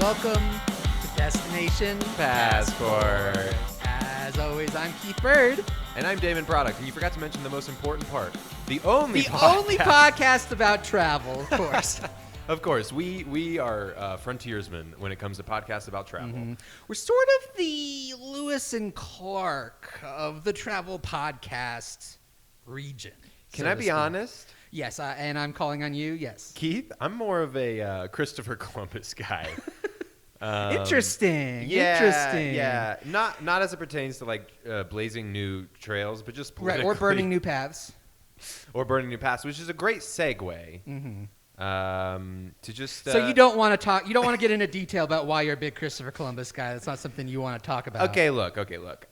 welcome to Destination Passport. As always, I'm Keith Bird. And I'm Damon Product. And you forgot to mention the most important part. The only podcast about travel, of course. Of course. We are frontiersmen when it comes to podcasts about travel. Mm-hmm. We're sort of the Lewis and Clark of the travel podcast region. Can I be honest? Yes, and I'm calling on you, yes. Keith, I'm more of a Christopher Columbus guy. Interesting. Yeah. Not as it pertains to like blazing new trails, but just politically. Right, or burning new paths. Which is a great segue. Mm-hmm. To just so you don't want to get into detail about why you're a big Christopher Columbus guy. That's not something you want to talk about. Okay, look.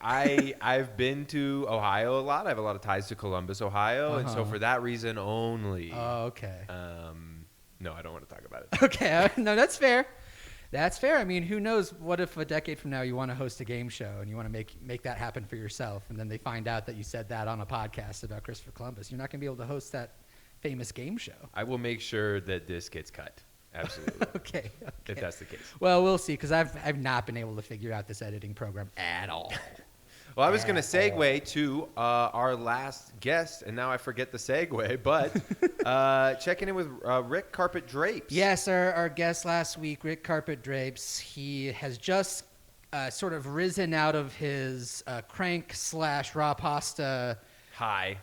I've been to Ohio a lot. I have a lot of ties to Columbus, Ohio, and so for that reason only. Oh, okay. No, I don't want to talk about it. Okay, no, that's fair. That's fair. I mean, who knows? What if a decade from now you want to host a game show and you want to make that happen for yourself, and then they find out that you said that on a podcast about Christopher Columbus? You're not going to be able to host that famous game show. I will make sure that this gets cut. Absolutely. Okay. If that's the case. Well, we'll see, because I've not been able to figure out this editing program at all. Well, I was going to segue to our last guest, and now I forget the segue, but checking in with Rick Carpet Drapes. Yes, our guest last week, Rick Carpet Drapes, he has just sort of risen out of his crank/raw pasta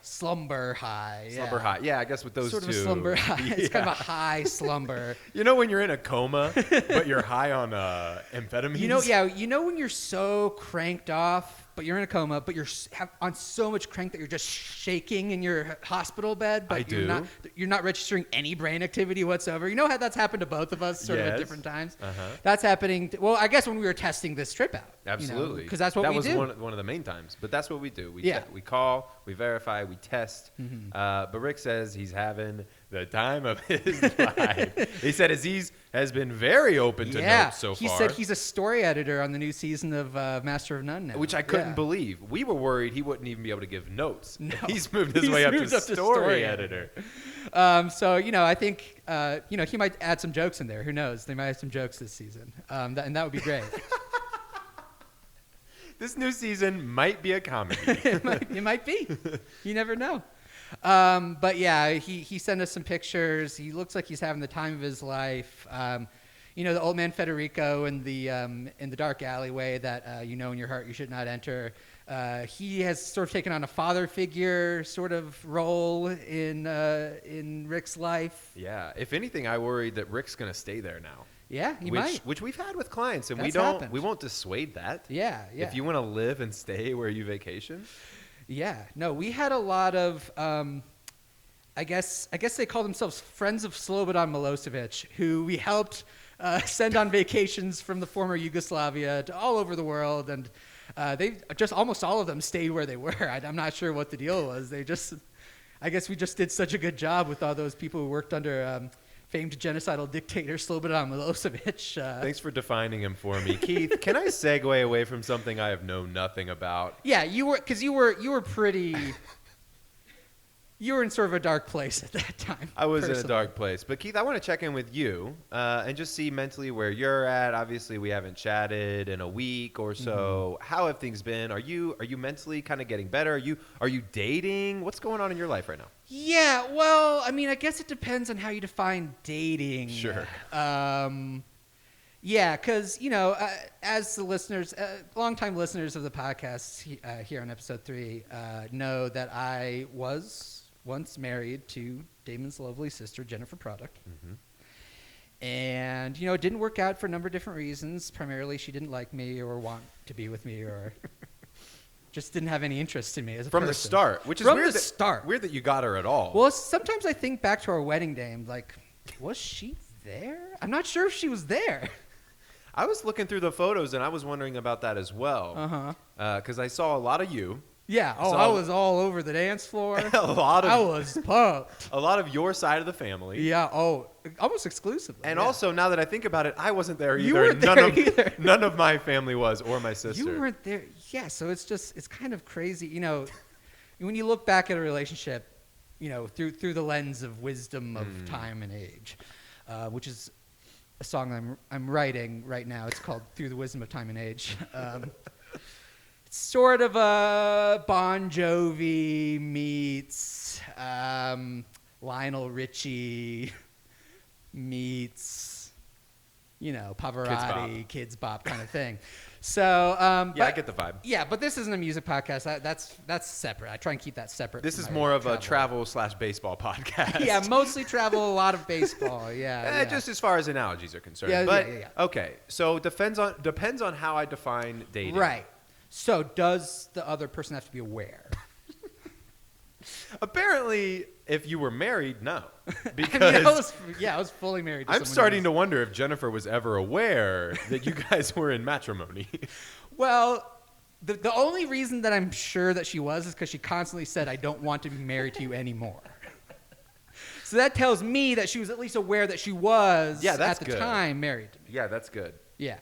slumber high. Slumber high. Yeah, I guess with those sort two. Sort of a slumber high. Yeah. It's kind of a high slumber. You know when you're in a coma, but you're high on amphetamines? You know when you're so cranked off, but you're in a coma, but you're on so much crank that you're just shaking in your hospital bed, but you're not registering any brain activity whatsoever. You know how that's happened to both of us sort of at different times? Uh-huh. That's happening, I guess when we were testing this trip out. Absolutely. Because that's what we do. That was one of the main times, but that's what we do. We call, we verify, we test. Mm-hmm. But Rick says he's having the time of his life. He said Aziz has been very open to notes so far. He said he's a story editor on the new season of Master of None now. Which I couldn't believe. We were worried he wouldn't even be able to give notes. No. He's moved his way up to story editor. So, I think, he might add some jokes in there. Who knows? They might have some jokes this season. And that would be great. This new season might be a comedy. It might be. You never know. But yeah, he sent us some pictures. He looks like he's having the time of his life. The old man Federico in the dark alleyway that in your heart you should not enter. He has sort of taken on a father figure sort of role in Rick's life. Yeah. If anything, I worry that Rick's going to stay there now. Yeah, he might. Which we've had with clients, and That's we won't dissuade that. Yeah. If you want to live and stay where you vacation. Yeah. No, we had a lot of I guess they call themselves Friends of Slobodan Milosevic, who we helped send on vacations from the former Yugoslavia to all over the world, and they just almost all of them stayed where they were. I'm not sure what the deal was. I guess we just did such a good job with all those people who worked under famed genocidal dictator Slobodan Milosevic. Thanks for defining him for me, Keith. Can I segue away from something I have known nothing about? Yeah, you were pretty. You were in sort of a dark place at that time. I was in a dark place. But, Keith, I want to check in with you and just see mentally where you're at. Obviously, we haven't chatted in a week or so. Mm-hmm. How have things been? Are you mentally kind of getting better? Are you dating? What's going on in your life right now? Yeah, well, I mean, I guess it depends on how you define dating. Sure. Yeah, because, as the listeners, longtime listeners of the podcast here on episode 3 know that I was once married to Damon's lovely sister, Jennifer Product. Mm-hmm. And, it didn't work out for a number of different reasons. Primarily, she didn't like me or want to be with me or just didn't have any interest in me as a person. From the start, which is weird that you got her at all. Well, sometimes I think back to our wedding day and like, was she there? I'm not sure if she was there. I was looking through the photos and I was wondering about that as well. Uh-huh. Because I saw a lot of you. Yeah. Oh, I was all over the dance floor. I was pumped. A lot of your side of the family. Yeah. Oh, almost exclusively. And also, now that I think about it, I wasn't there either. You weren't there either. None of my family was, or my sister. You weren't there. Yeah. So it's kind of crazy. When you look back at a relationship, through the lens of wisdom of time and age, which is a song I'm writing right now. It's called "Through the Wisdom of Time and Age." It's sort of a Bon Jovi meets Lionel Richie meets, Pavarotti, Kids Bop kind of thing. So I get the vibe. Yeah, but this isn't a music podcast. That's separate. I try and keep that separate. This is more of a travel/baseball podcast. Yeah, mostly travel, a lot of baseball. Yeah, just as far as analogies are concerned. Yeah. Okay, so depends on how I define dating. Right. So does the other person have to be aware? Apparently, if you were married, no. Because I was fully married. I'm starting to wonder if Jennifer was ever aware that you guys were in matrimony. Well, the only reason that I'm sure that she was is because she constantly said, "I don't want to be married to you anymore." So that tells me that she was at least aware that she was at the time married to me. Yeah, that's good. Yeah.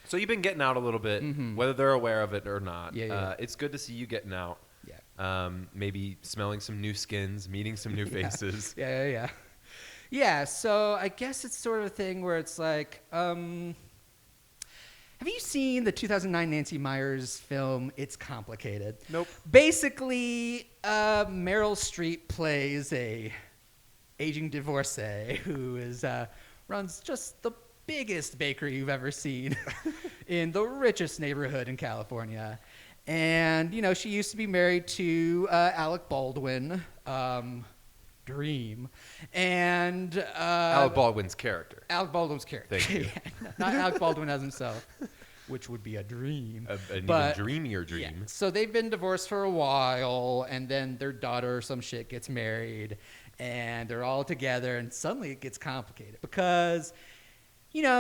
So you've been getting out a little bit, whether they're aware of it or not. Yeah. It's good to see you getting out. Yeah. Maybe smelling some new skins, meeting some new faces. Yeah. Yeah, so I guess it's sort of a thing where it's like, have you seen the 2009 Nancy Meyers film, It's Complicated? Nope. Basically, Meryl Streep plays a aging divorcee who runs just the biggest bakery you've ever seen in the richest neighborhood in California. And, she used to be married to Alec Baldwin, Dream. And Alec Baldwin's character. Alec Baldwin's character. Thank you. Not Alec Baldwin as himself, which would be a dream. An even dreamier dream. Yeah. So they've been divorced for a while, and then their daughter or some shit gets married, and they're all together, and suddenly it gets complicated because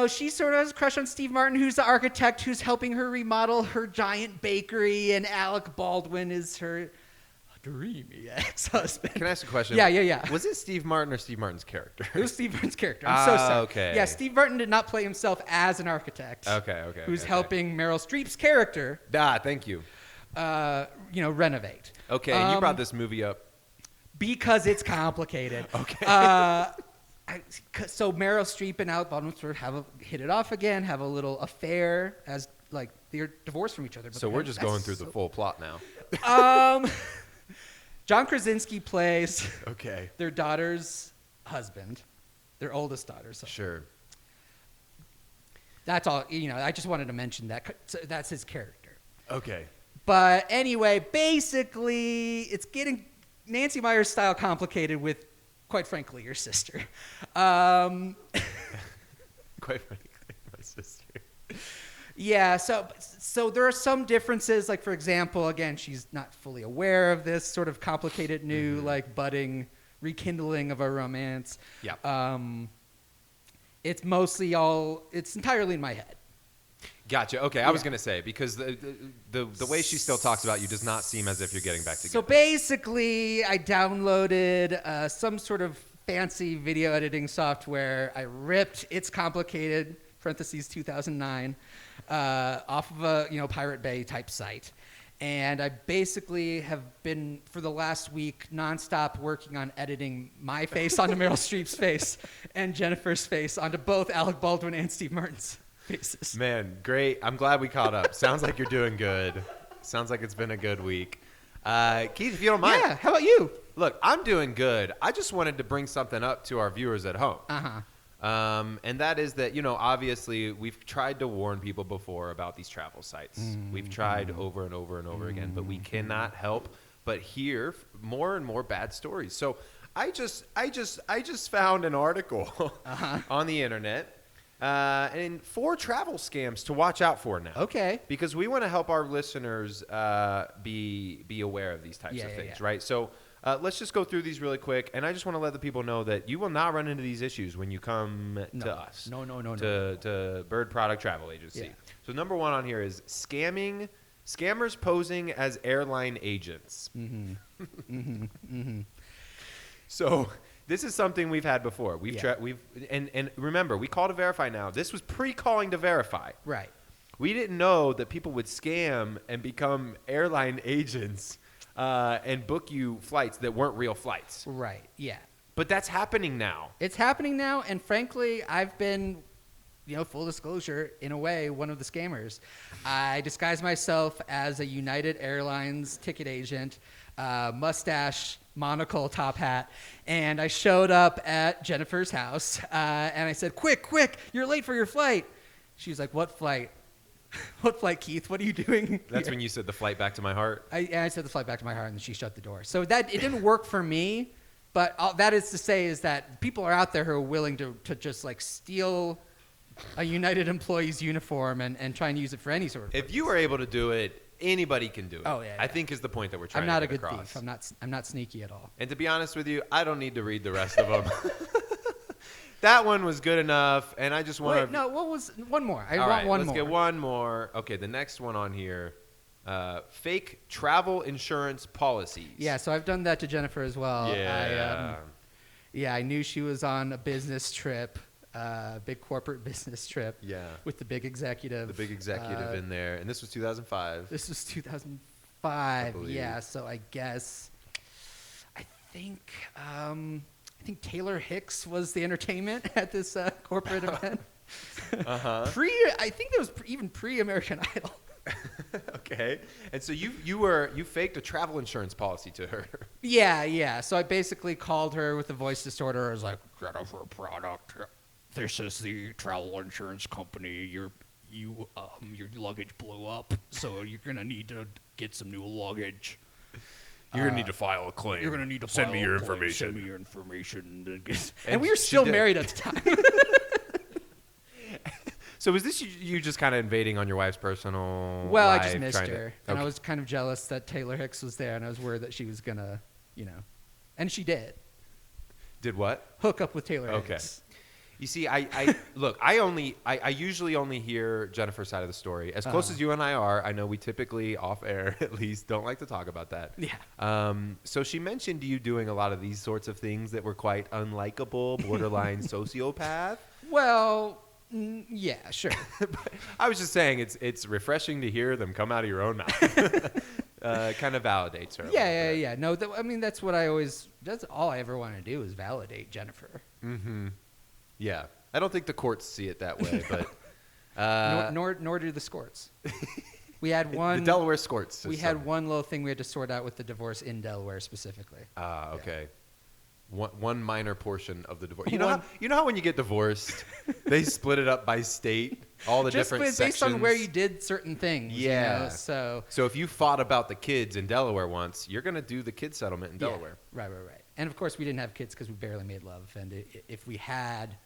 she sort of has a crush on Steve Martin, who's the architect who's helping her remodel her giant bakery, and Alec Baldwin is her dreamy ex-husband. Can I ask a question? Yeah. Was it Steve Martin or Steve Martin's character? It was Steve Martin's character. I'm so sorry. Okay. Yeah, Steve Martin did not play himself as an architect. Okay. Who's helping Meryl Streep's character. Thank you. Renovate. Okay, you brought this movie up because it's complicated. Okay. So Meryl Streep and Alec Baldwin sort of hit it off again, have a little affair as they're divorced from each other. So we're just going through the full plot now. John Krasinski plays their daughter's husband, their oldest daughter's husband. Sure. That's all. I just wanted to mention that. So that's his character. Okay. But anyway, basically, it's getting Nancy Meyers style complicated with, quite frankly, your sister. Quite frankly, my sister. Yeah, so there are some differences. Like, for example, again, she's not fully aware of this sort of complicated new, budding rekindling of a romance. Yeah. It's entirely in my head. Gotcha. Okay, I was going to say, because the way she still talks about you does not seem as if you're getting back together. So basically, I downloaded some sort of fancy video editing software. I ripped It's Complicated, parentheses 2009, off of a Pirate Bay type site. And I basically have been, for the last week, nonstop working on editing my face onto Meryl Streep's face and Jennifer's face onto both Alec Baldwin and Steve Martin's faces. Man, great. I'm glad we caught up. Sounds like you're doing good. Sounds like it's been a good week. Keith, if you don't mind. Yeah, how about you? Look, I'm doing good. I just wanted to bring something up to our viewers at home. And that is that, obviously we've tried to warn people before about these travel sites. We've tried over and over and over again, but we cannot help but hear more and more bad stories. So I just found an article on the internet. And 4 travel scams to watch out for now. Okay. Because we want to help our listeners be aware of these types of things, right? So let's just go through these really quick. And I just want to let the people know that you will not run into these issues when you come to us. No. To Bird Product Travel Agency. Yeah. So number 1 on here is scammers posing as airline agents. So this is something we've had before. And remember, we call to verify now. This was pre-calling to verify. Right. We didn't know that people would scam and become airline agents and book you flights that weren't real flights. Right. Yeah. But that's happening now. It's happening now, and frankly, I've been full disclosure, in a way, one of the scammers. I disguised myself as a United Airlines ticket agent, mustache, monocle, top hat, and I showed up at Jennifer's house, and I said, quick, you're late for your flight. She was like, what flight? What flight, Keith? What are you doing That's here? when you said the flight back to my heart. I said the flight back to my heart, and she shut the door. So it didn't work for me, but all that is to say is that people are out there who are willing to just like steal a United employee's uniform and try and use it for any sort of If you were able to do it, anybody can do it. Oh, yeah, I yeah. think is the point that we're trying I'm not to a get good across. thief. I'm not sneaky at all. And to be honest with you, I don't need to read the rest of them. That one was good enough, and I just want to... Wait, no, what was one more? I All want right, one let's more. get one more. Okay, the next one on here, fake travel insurance policies. Yeah, so I've done that to Jennifer as well. Yeah. I knew she was on a business trip, big corporate business trip. Yeah. With the big executive. The big executive in there, and this was 2005. This was 2005. believe. Yeah, so I guess I think Taylor Hicks was the entertainment at this corporate event. Uh-huh. I think there was even pre-American Idol. Okay, and so you faked a travel insurance policy to her. Yeah. So I basically called her with a voice distorter. I was like, Jennifer product. This is the travel insurance company. Your luggage blew up, so you're gonna need to get some new luggage. You're gonna need to file a claim. You're gonna need to send file me a your claim. information. Send me your information. And And we were she still did. married at the time. So was this you just kind of invading on your wife's personal Well, I life, just missed trying her, to, and I Okay. was kind of jealous that Taylor Hicks was there, and I was worried that she was gonna, and she did Did what? hook up with Taylor Okay. Hicks. You see, I look, I usually only hear Jennifer's side of the story. As close as you and I are, I know we typically, off air at least, don't like to talk about that. Yeah. So she mentioned you doing a lot of these sorts of things that were quite unlikable, borderline sociopath. Well, yeah, sure. I was just saying it's refreshing to hear them come out of your own mouth. Kind of validates her. Yeah. No, that's what that's all I ever want to do is validate Jennifer. Mm-hmm. Yeah. I don't think the courts see it that way, but Nor do the Scorts. We had the one. Delaware Scorts. We had one little thing we had to sort out with the divorce in Delaware specifically. Okay. One minor portion of the divorce. You know how when you get divorced, they split it up by state, all the Just different based sections. on where you did certain things. Yeah. So if you fought about the kids in Delaware once, you're going to do the kid settlement in Delaware. Yeah, right. And of course, we didn't have kids because we barely made love. And if we had,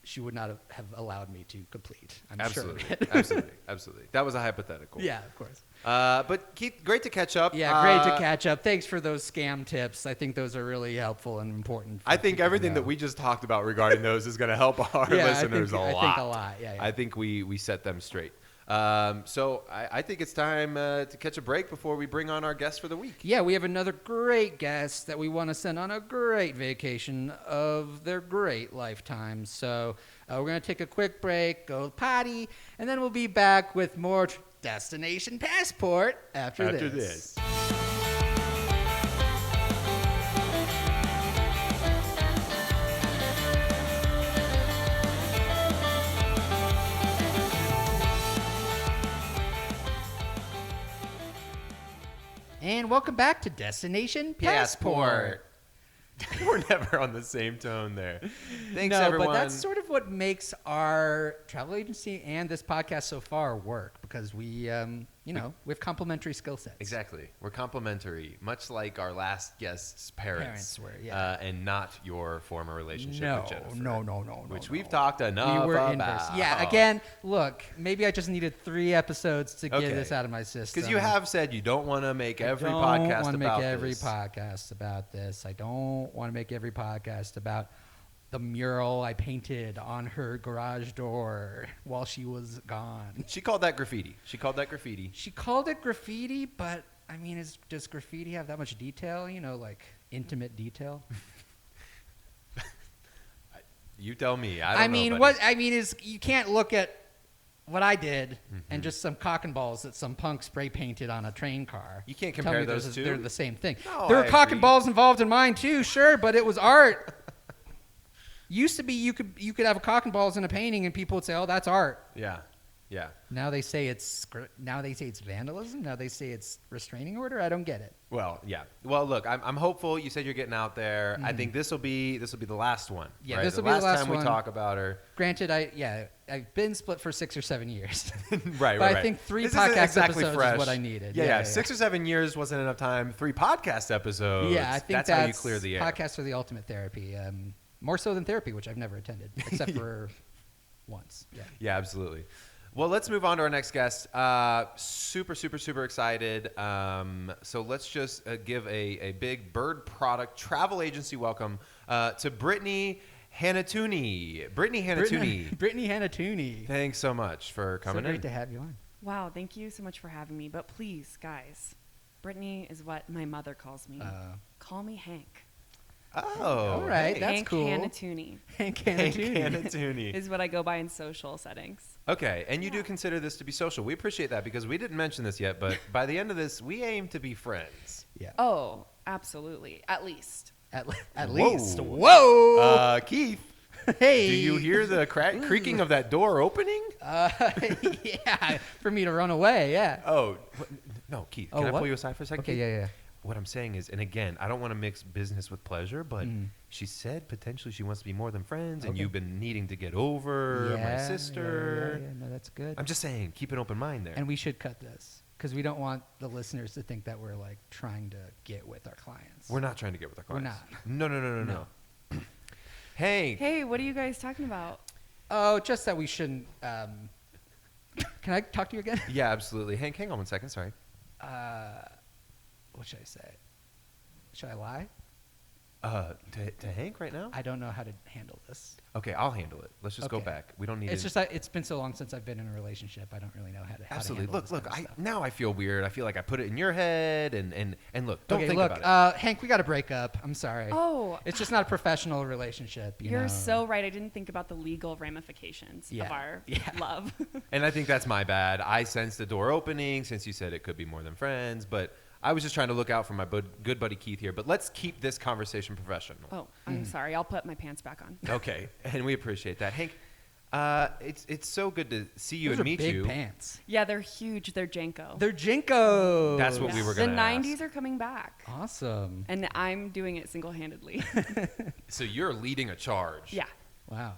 she would not have allowed me to complete. I'm Absolutely. sure. of it. Absolutely. That was a hypothetical. Yeah, of course. But Keith, great to catch up. Yeah, great to catch up. Thanks for those scam tips. I think those are really helpful and important. I think everything that we just talked about regarding those is going to help our listeners a lot. I think a lot. Yeah. I think we set them straight. So I think it's time to catch a break before we bring on our guest for the week. Yeah, we have another great guest that we want to send on a great vacation of their great lifetime. So we're going to take a quick break, go potty, and then we'll be back with more Destination Passport after this. And welcome back to Destination Passport. We're never on the same tone there. Thanks, No, everyone. but that's sort of what makes our travel agency and this podcast so far work because we have complementary skill sets. Exactly. We're complimentary, much like our last guest's parents. Parents were, yeah. And not your former relationship No, with Jennifer. no. Which no. we've talked enough We were about. inverse. Yeah, again, look, maybe I just needed 3 episodes to get this out of my system. Because you have said you don't want to make every I don't podcast want to about make every this. podcast about this. I don't want to make every podcast about the mural I painted on her garage door while she was gone. She called that graffiti. She called it graffiti, but I mean, does graffiti have that much detail? Like intimate detail? You tell me. I don't know, buddy. What I mean is you can't look at what I did and just some cock and balls that some punk spray painted on a train car. You can't Tell compare me those two. They're the same thing. No, There were I cock agree. and balls involved in mine too, sure, but it was art. Used to be you could have a cock and balls in a painting and people would say, "Oh, that's art." Yeah. Yeah. Now they say it's vandalism. Now they say it's restraining order. I don't get it. Well, yeah. Well, look, I'm hopeful. You said you're getting out there. I think this will be the last one. Yeah, right? this will be the last time one. we talk about her. Granted, I've been split for 6 or 7 years. Right. But I think 3 This podcast isn't exactly episodes fresh. is what I needed. Yeah. 6 or 7 years wasn't enough time. 3 podcast episodes. Yeah, I think that's how you clear the air. Podcasts are the ultimate therapy. More so than therapy, which I've never attended, except for once. Yeah. Yeah, absolutely. Well, let's move on to our next guest. Super, super, super excited. So let's just give a big Bird Product travel agency welcome to Brittany Hanatooni. Brittany Hanatooni. Brittany Hanatooni. Thanks so much for coming So great in. to have you on. Wow, thank you so much for having me. But please, guys, Brittany is what my mother calls me. Call me Hank. Oh, All right, hey. that's Hank cool. Hanatooni Hank Hank Hanatooni. Hanatooni. is what I go by in social settings. Okay, and you do consider this to be social. We appreciate that because we didn't mention this yet, but by the end of this, we aim to be friends. Yeah. Oh, absolutely. At least. At Whoa. least. Whoa. Keith, Hey. do you hear the creaking of that door opening? Yeah. For me to run away. Yeah. Oh, no, Keith, can I what? pull you aside for a second? Okay. Keith? Yeah. What I'm saying is, and again, I don't want to mix business with pleasure, but she said potentially she wants to be more than friends, and Okay. you've been needing to get over my sister. Yeah. No, that's good. I'm just saying, keep an open mind there. And we should cut this because we don't want the listeners to think that we're like trying to get with our clients. We're not trying to get with our We're clients. not. No. Hey. Hey, what are you guys talking about? Oh, just that we shouldn't. Can I talk to you again? Yeah, absolutely. Hank, hang on 1 second. Sorry. What should I say? Should I lie? To Hank right now? I don't know how to handle this. Okay, I'll handle it. Let's just go Okay. back. We don't need It's it. just that it's been so long since I've been in a relationship. I don't really know how to Absolutely. handle Look. this kind of stuff. Now I feel weird. I feel like I put it in your head, and look. Don't Okay, think look, about it. Hank, we got to break up. I'm sorry. Oh, It's just not a professional relationship. You you're know? so right. I didn't think about the legal ramifications Yeah. of our Yeah. love. And I think that's my bad. I sensed the door opening since you said it could be more than friends, but I was just trying to look out for my good buddy Keith here. But let's keep this conversation professional. Oh, I'm sorry. I'll put my pants back on. Okay, and we appreciate that, Hank. It's so good to see you Those and are meet big you. pants. Yeah, they're huge. They're Janko. They're Jinko. That's what we were The gonna ask. 90s are coming back. Awesome. And I'm doing it single-handedly. So you're leading a charge. Yeah. Wow.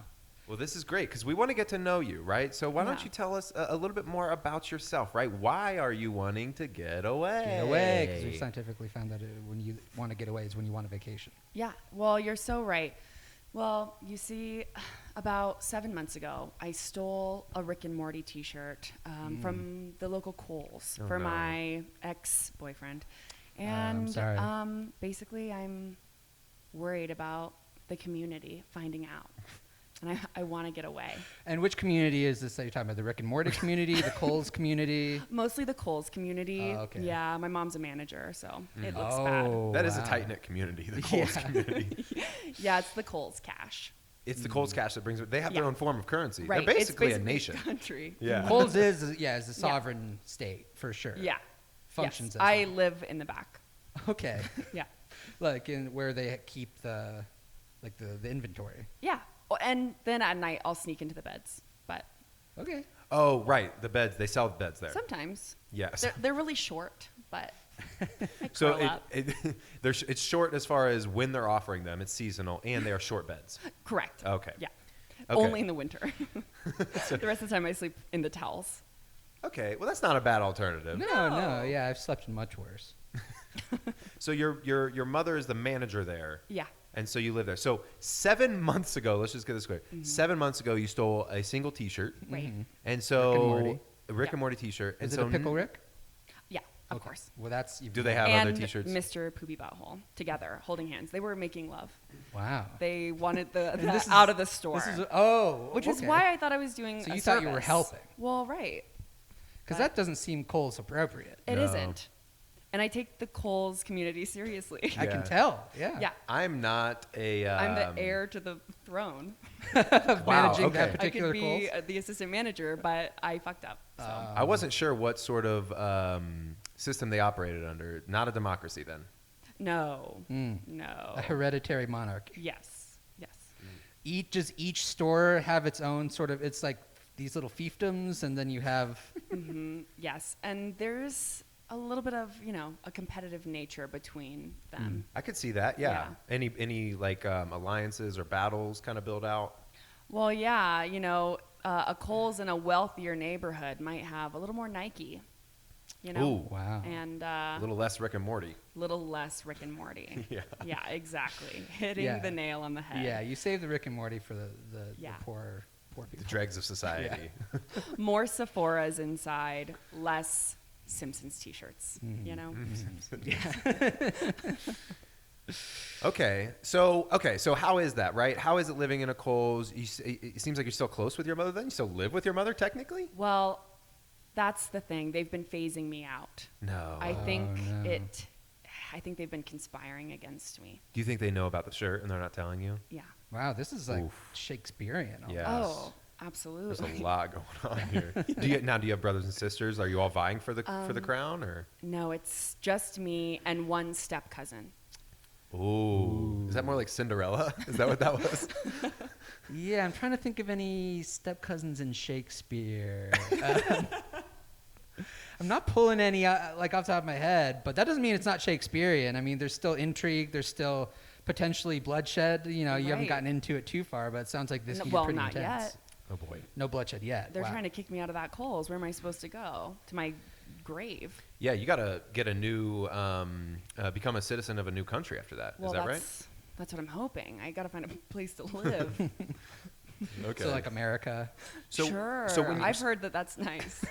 Well, this is great because we want to get to know you, right? So why don't Yeah. you tell us a little bit more about yourself, right? Why are you wanting to get away? Get away, because we scientifically found that when you want to get away is when you want a vacation. Yeah. Well, you're so right. Well, you see, about 7 months ago, I stole a Rick and Morty T-shirt from the local Kohls Oh, for no. my ex-boyfriend. I'm And sorry. basically, I'm worried about the community finding out. And I want to get away. And which community is this that you're talking about? The Rick and Morty community, the Coles community? Mostly the Kohls community. Oh, okay. Yeah, my mom's a manager, so it looks bad. Oh, That is a wow. tight-knit community, the Kohl's Yeah. community. Yeah, it's the Kohls cash. It's the Kohl's cash that brings it. They have their Yeah. own form of currency. Right. They're It's basically a nation. country. Yeah. Coles is a sovereign state for sure. Yeah. Functions Yes. as I one. live in the back. Okay. Yeah. Like in where they keep the inventory. Yeah. Oh, and then at night I'll sneak into the beds. But Okay. Oh, right. The beds. They sell beds there. sometimes Yes. they're really short, but I So curl up. it's short as far as when they're offering them. It's seasonal, and they are short beds. Correct. Okay. Yeah. Okay. Only in the winter. The rest of the time I sleep in the towels. Okay. Well, that's not a bad alternative. No. Yeah, I've slept in much worse. So your mother is the manager there. Yeah. And so you live there. So 7 months ago, let's just get this clear. 7 months ago, you stole a single T-shirt. Right. And so Rick and Morty. a Rick Yeah. and Morty T-shirt. Is and it so a Pickle Rick? Yeah, of Okay. course. Well, that's even Do they better. have other And T-shirts? Mr. Poopy Butthole together, holding hands. They were making love. Wow. They wanted And the this is- out of the store. This is Which is okay. why I thought I was doing So a you thought you were service. helping. Well, right. Because but- that doesn't seem Coles appropriate. It No. isn't. And I take the Kohl's community seriously. I Yeah. can tell. Yeah. Yeah. I'm not a. I'm the heir to the throne. Of Wow, managing okay. that I particular could Coles. be the assistant manager, but I fucked up. So. I wasn't sure what sort of system they operated under. Not a democracy then. No. Mm. No. A hereditary monarchy. Yes. Yes. Does each store have its own sort of? It's like these little fiefdoms, and then you have. Yes, and there's a little bit of a competitive nature between them. I could see that. Yeah. Any like alliances or battles kind of build out? Well, yeah, a Kohl's in a wealthier neighborhood might have a little more Nike. Ooh, wow. And a little less Rick and Morty. little less Rick and Morty. Yeah. Yeah, exactly. Hitting the nail on the head. Yeah, you save the Rick and Morty for the Yeah. poor people. The dregs of society. More Sephora's inside, less Simpsons t-shirts, Okay, so how is that, right? How is it living in a Kohl's? It seems like you're still close with your mother then? You still live with your mother technically? Well, that's the thing. They've been phasing me out. No. I think no. I think they've been conspiring against me. Do you think they know about the shirt and they're not telling you? Yeah. Wow, this is like Oof. Shakespearean. Yeah. Oh, There's absolutely. a lot going on here. Do you have brothers and sisters? Are you all vying for the crown or? No, it's just me and one step cousin. Ooh. Is that more like Cinderella? Is that what that was? Yeah, I'm trying to think of any step cousins in Shakespeare. I'm not pulling any like off the top of my head, but that doesn't mean it's not Shakespearean. I mean, there's still intrigue. There's still potentially bloodshed. You haven't Right. gotten into it too far, but it sounds like this could get Well, pretty not intense. yet. Oh boy. No bloodshed yet. They're Wow. trying to kick me out of that Kohl's. Where am I supposed to go? To my grave? Yeah, you got to get a new, become a citizen of a new country after that. Well, Is that right? that's what I'm hoping. I got to find a place to live. Okay. So like America. Sure. So when I've heard that that's nice.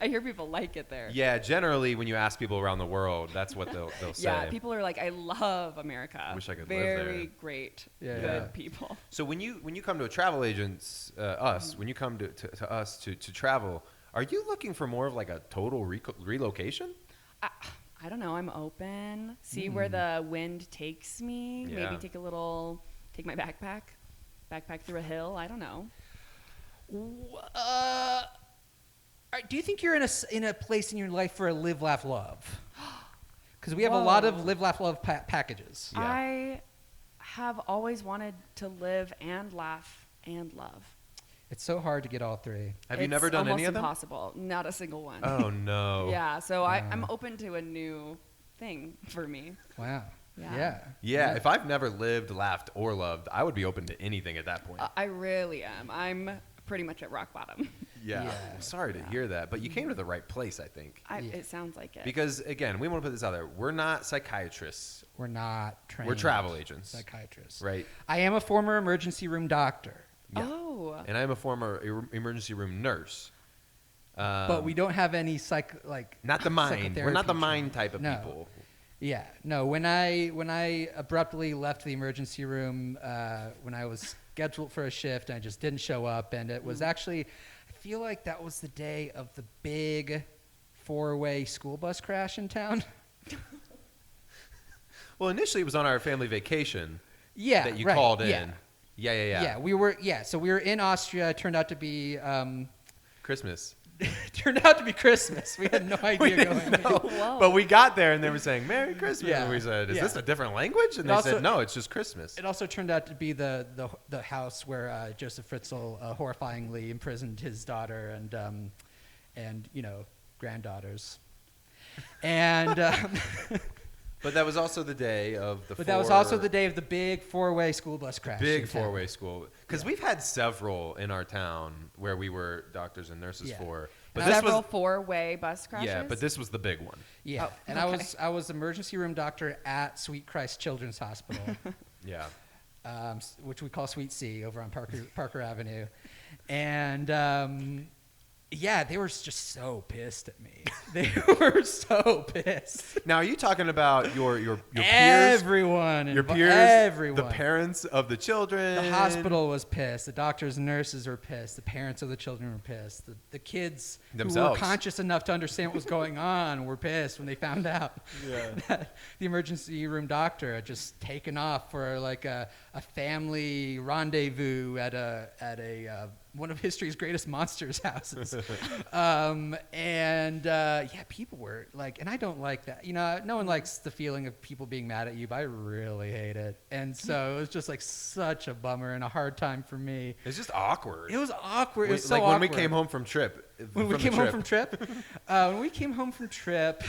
I hear people like it there. Yeah, generally when you ask people around the world, that's what they'll say. Yeah, people are like, I love America. Wish I could live there. Very great, Yeah. good Yeah. people. So when you come to a travel agent's, when you come to us to travel, are you looking for more of like a total relocation? I don't know. I'm open. See where the wind takes me. Yeah. Maybe take my backpack through a hill. I don't know. Do you think you're in a place in your life for a live, laugh, love? Because we have a lot of Whoa. live, laugh, love packages. Yeah. I have always wanted to live and laugh and love. It's so hard to get all three. Have you never done any of them? It's almost impossible. Not a single one. Oh no. Yeah, so I'm open to a new thing for me. Wow. Yeah. Yeah, if I've never lived, laughed, or loved, I would be open to anything at that point. I really am. I'm pretty much at rock bottom. Yeah. Yeah. I'm sorry to hear that, but you came to the right place, I think. It sounds like it. Because again, we want to put this out there. We're not psychiatrists. We're not trained. We're travel agents. Psychiatrists. Right. I am a former emergency room doctor, Yeah. Oh. And I'm a former emergency room nurse. but we don't have any Not the mind. We're not the psychotherapy mind type of No. people. Yeah, no. When I abruptly left the emergency room when I was scheduled for a shift, and I just didn't show up, and it was actually, I feel like that was the day of the big 4-way school bus crash in town. Well, initially it was on our family vacation Yeah, that you right, called in. yeah. Yeah. Yeah, we were. Yeah, so we were in Austria. It turned out to be Christmas. Christmas. We had no idea going. No. Whoa. But we got there and they were saying Merry Christmas. Yeah. And we said, is Yeah. this a different language? And It they also- said, no, it's just Christmas. It also turned out to be the house where Joseph Fritzl horrifyingly imprisoned his daughter and granddaughters. And But that was also the day of the but that was also the day of the big 4-way school bus crash. big in town. 4-way school. Because we've had several in our town where we were doctors and nurses Yeah. for. But But this Several was 4-way bus crashes. yeah, but this was the big one. Yeah, Oh, and okay. I was emergency room doctor at Sweet Christ Children's Hospital, Yeah. which we call Sweet C over on Parker Avenue, and yeah, they were just so pissed at me. They were so pissed. Now, are you talking about your peers? Everyone, Your peers, everyone. the parents of the children. The hospital was pissed. The doctors and nurses were pissed. The parents of the children were pissed. The kids who Themselves. were conscious enough to understand what was going on were pissed when they found out that the emergency room doctor had just taken off for like a family rendezvous at a one of history's greatest monsters houses. People were like, and I don't like that. You know, no one likes the feeling of people being mad at you, but I really hate it. And so it was just like such a bummer and a hard time for me. It's just awkward. It was awkward. It was so like awkward. when we came home from trip. When we came home from trip,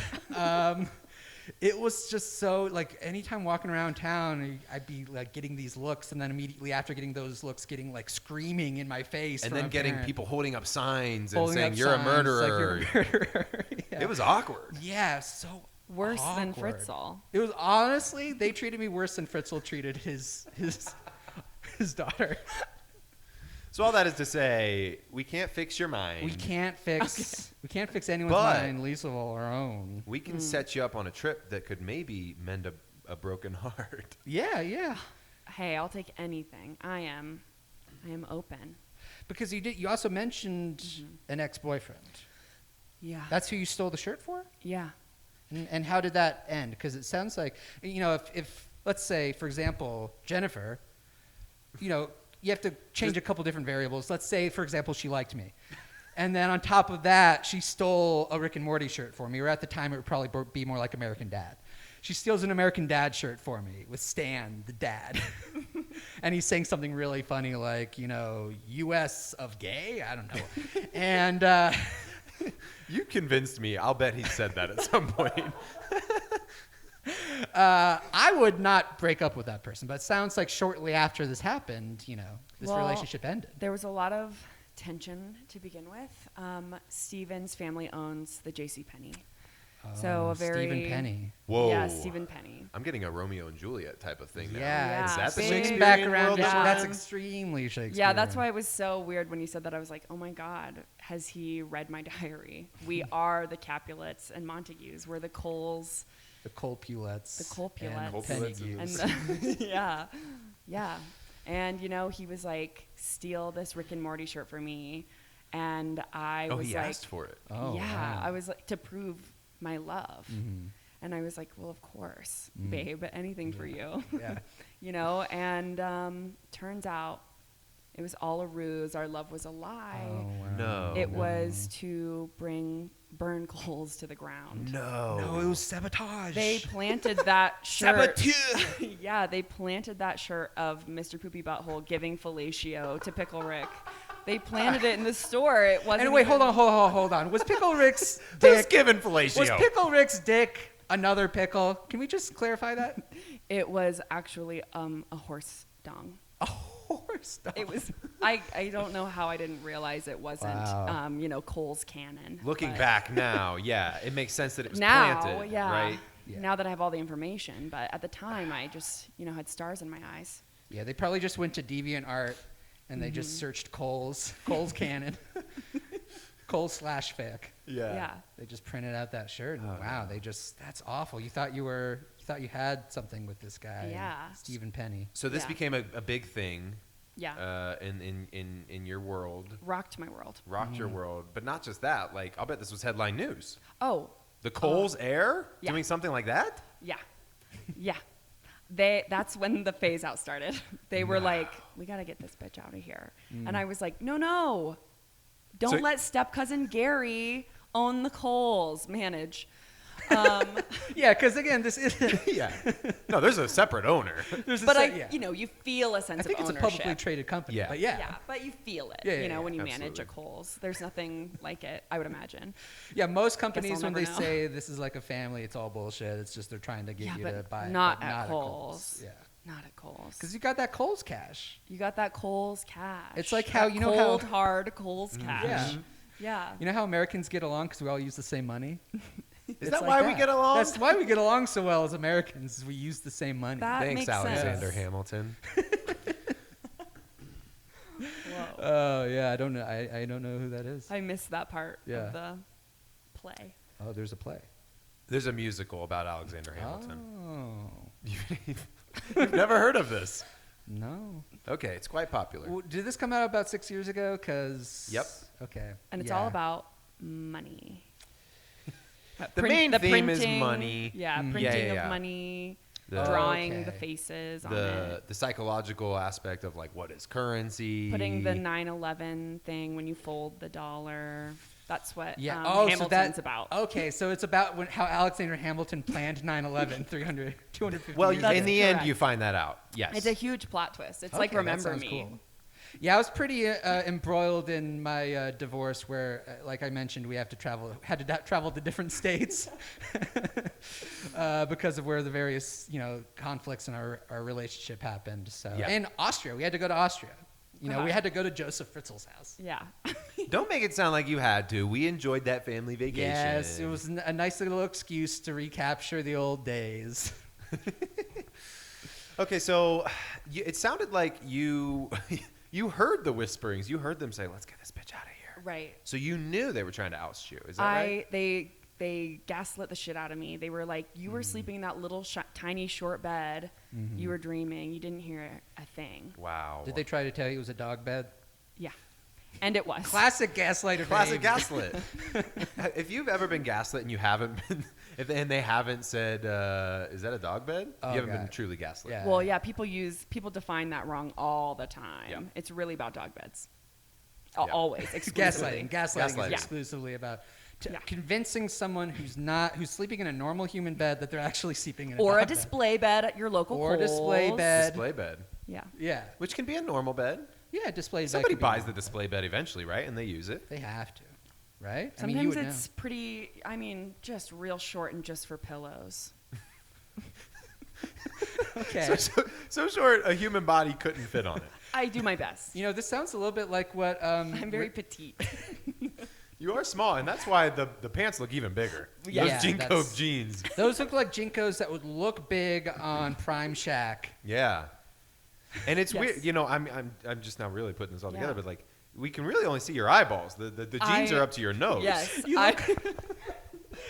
it was just so like anytime walking around town, I'd be like getting these looks, and then immediately after getting those looks, getting like screaming in my face, and from then a getting parent. people holding up signs and Holding saying up you're a signs, murderer. like, you're a murderer. Yeah. It was awkward. Yeah, so Worse than awkward. Fritzl. It was honestly, they treated me worse than Fritzl treated his daughter. So all that is to say, we can't fix your mind. We can't fix anyone's But- mind, least of all our own. We can set you up on a trip that could maybe mend a broken heart. Yeah. Hey, I'll take anything. I am open. Because you also mentioned an ex-boyfriend. Yeah. That's who you stole the shirt for? Yeah. And how did that end? Because it sounds like, you know, if let's say, for example, Jennifer, you know, you have to change a couple different variables. Let's say, for example, she liked me. And then on top of that, she stole a Rick and Morty shirt for me. Or at the time, it would probably be more like American Dad. She steals an American Dad shirt for me with Stan, the dad. And he's saying something really funny like, you know, U.S. of gay? I don't know. And You convinced me. I'll bet he said that at some point. I would not break up with that person. But it sounds like shortly after this happened, you know, this Well, relationship ended. There was a lot of tension to begin with. Steven's family owns the JC Penney. So a very Steven Penney. Whoa. Yeah, Steven Penney. I'm getting a Romeo and Juliet type of thing now. Yeah, Is that the big Shakespearean background. world? Yeah. That's extremely Shakespearean. Yeah, that's why it was so weird when you said that. I was like, oh my God, has he read my diary? We are the Capulets and Montagues. We're the Coles. The Colpulets. The Colpulets. And Colpulets Pennegues. And yeah. And, you know, he was like, steal this Rick and Morty shirt for me. And I Oh, was he like, asked for it. Oh, yeah, wow. I was like, to prove my love. And I was like, well, of course, babe, anything for you. Yeah. You know, and turns out it was all a ruse. Our love was a lie. Oh, wow. No. It was to burn Coles to the ground. No. No, it was sabotage. They planted that shirt. Saboteur. Yeah, they planted that shirt of Mr. Poopy Butthole giving fellatio to Pickle Rick. They planted it in the store. It wasn't. And wait, even- hold on. Was Pickle Rick's Who's dick? giving fellatio? Was Pickle Rick's dick another pickle? Can we just clarify that? It was actually a horse dong. A horse dog. It was. I don't know how I didn't realize it wasn't. Wow. You know, Cole's canon. Looking but back now, yeah, it makes sense that it was now, planted, yeah. right? Yeah. Now that I have all the information, but at the time I just had stars in my eyes. Yeah, they probably just went to DeviantArt and they just searched Cole's canon. Cole/fic. Yeah. They just printed out that shirt. And wow, that's awful. You thought you had something with this guy. Yeah. Steven Penney. So this Yeah. became a big thing Yeah. in your world, Rocked my world. rocked your world. But not just that. Like, I'll bet this was headline news. Oh, The Cole's Heir Yeah. doing something like that? yeah. Yeah. That's when the phase out started. They were like, we got to get this bitch out of here. And I was like, no. Don't So- let step-cousin Gary own the Coles, manage. Yeah, because again, this isn't. Yeah. No, there's a separate owner. There's a But yeah. you feel a sense I think of it's a ownership. publicly traded company. Yeah. But Yeah, but you feel it, Yeah, when you manage absolutely. a Coles. There's nothing like it, I would imagine. Yeah, most companies I'll when they never know. say this is like a family, it's all bullshit. It's just they're trying to get Yeah, you but to buy it, not but at Kohl's. Kohl's. Yeah, Not at Coles. because you got that Kohl's cash. You got that Coles cash. It's like how- That you know how- cold, hard Coles cash. Yeah. Yeah. You know how Americans get along because we all use the same money. Is It's that like why we get along? That's why we get along so well as Americans. We use the same money. That Thanks, makes Alexander sense. Hamilton. Whoa. Oh yeah, I don't know. I don't know who that is. I missed that part Yeah. of the play. Oh, there's a play. There's a musical about Alexander Hamilton. Oh You've never heard of this? no. Okay, it's quite popular. Did this come out about 6 years ago? Cause Yep. Okay. And it's Yeah. all about money. The main theme is printing- money. Yeah, Mm. printing Yeah, yeah, yeah. of money. drawing the Okay. faces on it. The psychological aspect of like what is currency. Putting the 9/11 thing when you fold the dollar. That's what Yeah. Hamilton's about. Okay, so it's about how Alexander Hamilton planned 9/11 250 Well, years in ago. the end, correct. you find that out. Yes. It's a huge plot twist. It's like Okay, that Remember sounds Me. cool. Yeah, I was pretty embroiled in my divorce, where, like I mentioned, we had to travel to different states because of where the various conflicts in our relationship happened. So, Yeah. and Austria, we had to go to Austria. We Uh-huh. had to go to Joseph Fritzl's house. Yeah. Don't make it sound like you had to. We enjoyed that family vacation. Yes, it was a nice little excuse to recapture the old days. Okay, so it sounded like you you heard the whisperings. You heard them say, "Let's get this bitch out of here." Right. So you knew they were trying to oust you. Is that right? They gaslit the shit out of me. They were like, "You were sleeping in that little tiny short bed. You were dreaming. You didn't hear a thing." Wow. Did they try to tell you it was a dog bed? Yeah. And it was. Classic gaslighter Classic behavior. gaslit. If you've ever been gaslit and you haven't been, and they haven't said, "Is that a dog bed?" Oh, you haven't God. been truly gaslit. Yeah. Well, yeah, people define that wrong all the time. Yeah. It's really about dog beds. Yeah. Always. Exclusively. Gaslighting Gaslighting. is exclusively about Yeah. convincing someone who's sleeping in a normal human bed that they're actually sleeping in a Or dog a display bed at your local Or a display Kohl's. bed. Display bed, Yeah. bed. Yeah, which can be a normal bed. yeah, display bed. Somebody could be buys the normal. display bed eventually, right? And they use it. They have to, right? I Sometimes mean, you would it's pretty, just real short and just for pillows. know. Okay. So short, a human body couldn't fit on it. I do my best. This sounds a little bit like what I'm very petite. You are small, and that's why the pants look even bigger. Yeah, Those Jinko that's- jeans. those look like Jinkos that would look big on Prime Shack. Yeah. And it's Yes. weird, I'm just now really putting this all together, Yeah. but like we can really only see your eyeballs. The jeans are up to your nose. Yes. You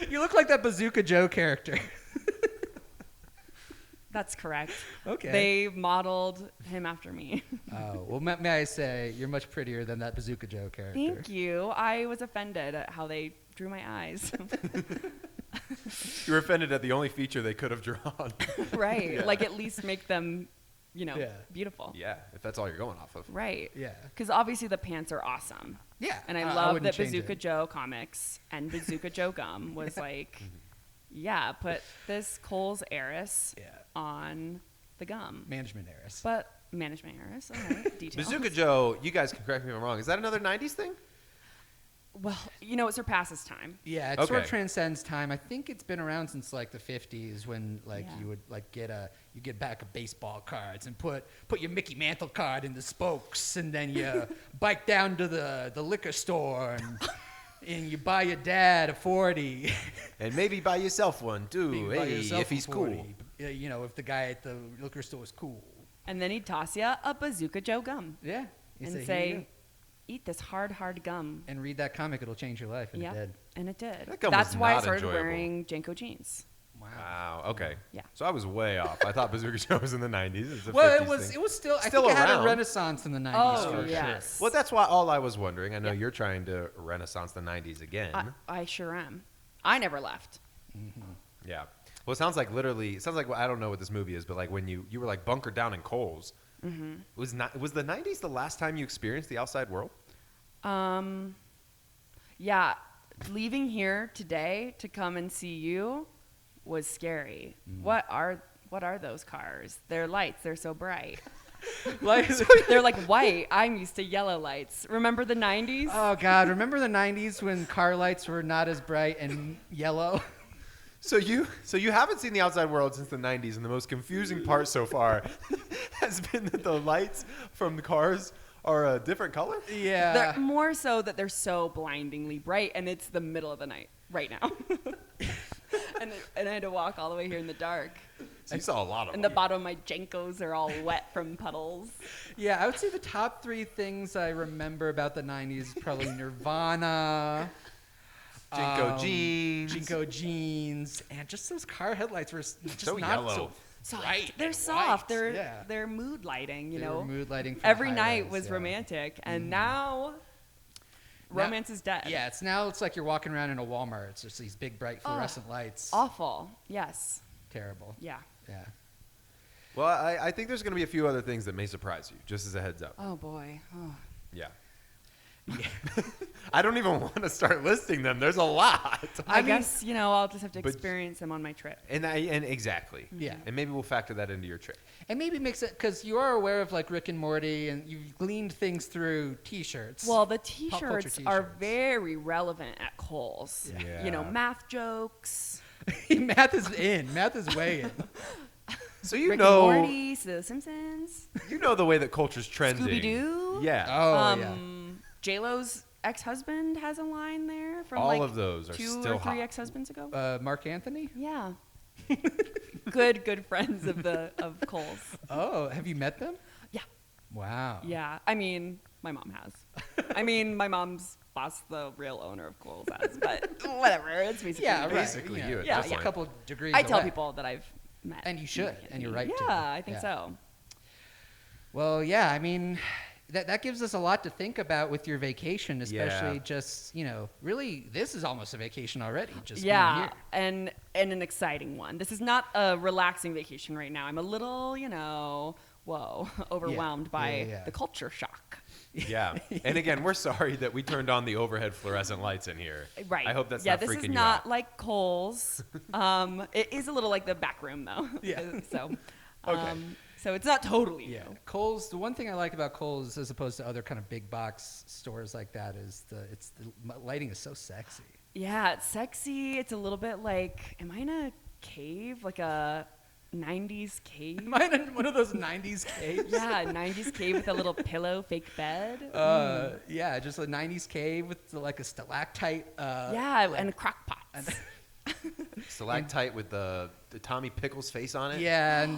You look like that Bazooka Joe character. That's correct. Okay. They modeled him after me. Oh, well, may I say, you're much prettier than that Bazooka Joe character. Thank you. I was offended at how they drew my eyes. You were offended at the only feature they could have drawn. Right. Yeah. Like, at least make them, Yeah. beautiful. Yeah, if that's all you're going off of. Right. Yeah. Because obviously the pants are awesome. Yeah. And I I love wouldn't that change Bazooka it. Joe comics and Bazooka Joe gum was like, yeah, put this Kohl's heiress Yeah. on the gum. Management heiress. But management heiress, all right, details. Bazooka Joe, you guys can correct me if I'm wrong. Is that another 90s thing? Well, it surpasses time. Yeah, it sort of Okay. transcends time. I think it's been around since like the 50s when Yeah. you would you get back of baseball cards and put your Mickey Mantle card in the spokes, and then you bike down to the liquor store and you buy your dad a 40. And maybe buy yourself one, too. You buy Hey, yourself if a he's 40. cool. If the guy at the liquor store is cool. And then he'd toss you a Bazooka Joe gum Yeah. You and "Here you say, go." eat this hard gum. And read that comic, it'll change your life, and Yeah, it did. and it did. That gum That's was why I not started enjoyable. wearing Janko jeans. Wow, okay. Yeah. So I was way off. I thought Bazooka Joe was in the 90s. It's a Well, 50s thing. it was still I Still think it had around. a renaissance in the 90s Oh, for yes. Well, that's why all I was wondering. I know Yeah. you're trying to renaissance the 90s again. I sure am. I never left. Yeah. Well, it sounds like I don't know what this movie is, but like when you were like bunkered down in Kohl's. Was the 90s the last time you experienced the outside world? Yeah, leaving here today to come and see you was scary. What are those cars? They're lights. They're so bright. Like, They're like white. I'm used to yellow lights. Remember the 90s? oh God! Remember the '90s when car lights were not as bright and yellow? So you haven't seen the outside world since the 90s, and the most confusing part so far has been that the lights from the cars are a different color? Yeah. They're more so that they're so blindingly bright, and it's the middle of the night right now. and I had to walk all the way here in the dark. So you saw a lot of And them. the bottom of my Jenkos are all wet from puddles. Yeah, I would say the top three things I remember about the '90s is probably Nirvana, Jinko jeans. Jinko jeans, and just those car headlights were just So not yellow. so Soft. bright. They're and soft. white. Yeah. They're mood lighting, They know. were mood lighting for the Every night high-rise, was yeah. romantic, and now romance is dead. Yeah, it's like you're walking around in a Walmart. It's just these big bright fluorescent lights. Awful. Yes. Terrible. Yeah. Yeah. Well, I think there's going to be a few other things that may surprise you, just as a heads up. Oh boy. Oh. Yeah. I don't even want to start listing them. There's a lot. I guess, I'll just have to But- experience them on my trip. And exactly. Yeah. And maybe we'll factor that into your trip. And maybe mix it because you are aware of like Rick and Morty, and you've gleaned things through T-shirts. Well, the Pop culture T-shirts are T-shirts. very relevant at Kohl's. Yeah. Math jokes. Math is in. Math is way in. So you Rick know, and Morty, The Simpsons. you know the way that culture's trending. Scooby-Doo. Yeah. Oh yeah. J-Lo's ex-husband has a line there from All like of those are 2 still or 3 hot. ex-husbands ago. Mark Anthony. Yeah. good friends of Kohl's. Oh, have you met them? Yeah. Wow. Yeah. I mean, my mom has. I mean, my mom's boss, the real owner of Kohl's, has. But whatever. It's basically Yeah, right. Basically you at Yeah, this Just a point. couple degrees. I tell away. people that I've met. And you should, and you're right Yeah, to. I think Yeah. so. Well, yeah. I mean, that gives us a lot to think about with your vacation, especially Yeah. just really, this is almost a vacation already. Just being Yeah, here. and an exciting one. This is not a relaxing vacation right now. I'm a little, overwhelmed by yeah. the culture shock. Yeah. And again, we're sorry that we turned on the overhead fluorescent lights in here. Right. I hope that's yeah, not this freaking is you not out. like Kohl's. It is a little like the back room though. Yeah. So, Okay. so it's not totally Yeah, new. Kohl's. The one thing I like about Kohl's, as opposed to other kind of big box stores like that, is the lighting is so sexy. Yeah, it's sexy. It's a little bit like, am I in a cave? Like a 90s cave? Am I in one of those '90s caves? Yeah, 90s cave with a little pillow fake bed. Yeah, just a '90s cave with like a stalactite. Yeah, and crock pots. Stalactite with the Tommy Pickles face on it. Yeah, and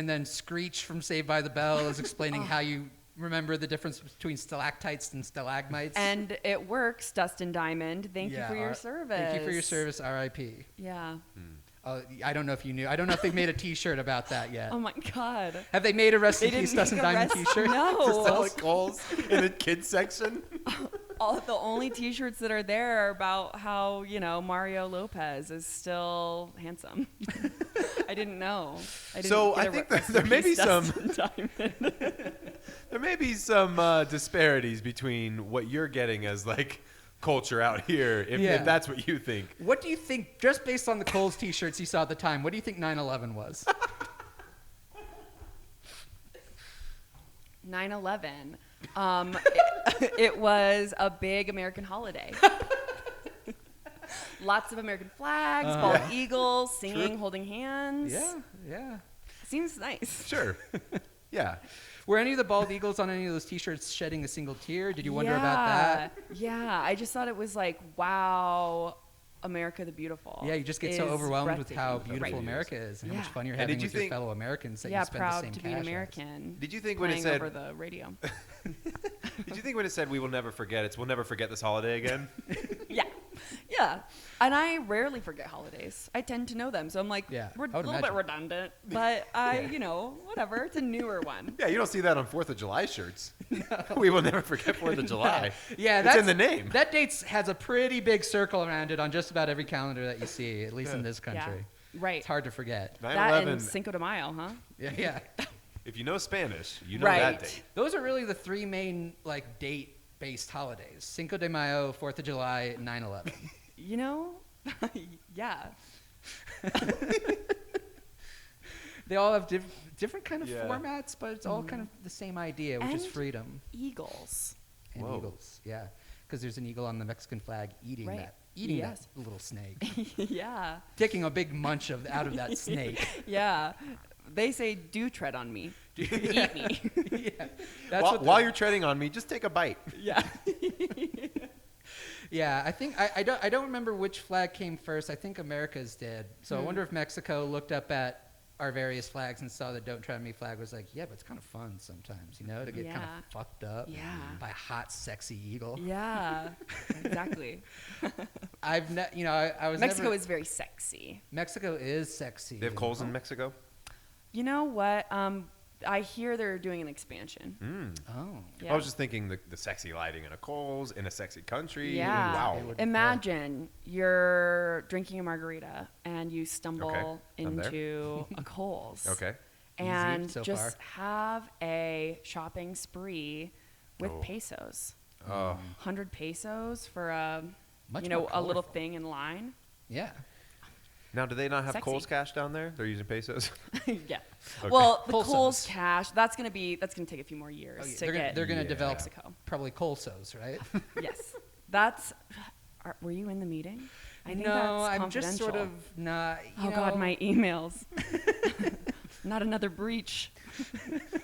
then Screech from Saved by the Bell is explaining how you remember the difference between stalactites and stalagmites. And it works, Dustin Diamond. Thank you for your service. Thank you for your service, R.I.P. Yeah. I don't know if you knew. I don't know if they made a T-shirt about that yet. Oh my God. Have they made a Rest in They Peace didn't Dustin make a Diamond rest- T-shirt? To No. sell at Kohl's in the kids section. The only T-shirts that are there are about how Mario Lopez is still handsome. I didn't know. So I think that there may be some Diamond. there may be some disparities between what you're getting as like culture out here, if that's what you think. What do you think, just based on the Kohl's T-shirts you saw at the time, what do you think 9/11 was? 9/11. It was a big American holiday. Lots of American flags, bald eagles, singing, holding hands. Yeah. Seems nice. Sure. Yeah. Were any of the bald eagles on any of those T-shirts shedding a single tear? Did you wonder about that? Yeah, I just thought it was like, wow, America the Beautiful. Yeah, you just get so is overwhelmed with how breathing. beautiful Right. America is and how much Yeah. fun you're And having did you with your think- fellow Americans that Yeah, you spend the proud same to be an cash as. American. Did you think when it playing said over the radio? Did you think when it said we will never forget we'll never forget this holiday again? Yeah. And I rarely forget holidays. I tend to know them, so I'm like, Yeah, we're I a would little bit imagine. redundant, but whatever. It's a newer one. Yeah, you don't see that on 4th of July shirts. We will never forget 4th of July. Yeah, It's that's in the name. That date has a pretty big circle around it on just about every calendar that you see, at least in this country. Yeah. Right. It's hard to forget. 9/11. That and Cinco de Mayo, huh? Yeah. If you know Spanish, you know Right. that date. Those are really the three main date-based holidays: Cinco de Mayo, 4th of July, 9/11. Yeah. They all have different kind of Yeah. formats, but it's all kind of the same idea, which is And freedom Eagles. and Whoa. eagles. Yeah, because there's an eagle on the Mexican flag eating Right. that Yes. little snake, Yeah. taking a big munch out of that snake. Yeah. They say, do tread on me. Eat me. Yeah, that's While, what while you're treading on me, just take a bite. Yeah. Yeah, I think I don't remember which flag came first. I think America's did. So I wonder if Mexico looked up at our various flags and saw the "Don't Try Me" flag, was like, yeah, but it's kind of fun sometimes, to get kind Yeah. of fucked up Yeah. by a hot, sexy eagle. Yeah. Exactly. I was Mexico never, is very sexy. Mexico is sexy. They have Kohl's in Mexico? You know what? I hear they're doing an expansion. Oh. Yeah. I was just thinking the sexy lighting in a Kohl's in a sexy country. Yeah. Wow. would- Imagine you're drinking a margarita and you stumble Okay, I'm there. into a Kohl's. Okay. and so just far. have a shopping spree with pesos. Oh. 100 pesos for a Much you know more a little colorful. thing in line. Yeah. Now, do they not have Sexy. Kohl's cash down there? They're using pesos. Yeah. Okay. Well, the Kohl's. Kohl's cash, that's going to take a few more years to they're get. gonna Yeah. develop Mexico. probably Colsos, right? Yes. That's. Were you in the meeting? I think no, that's I'm just sort of confidential. not. Oh God, my emails. Not another breach.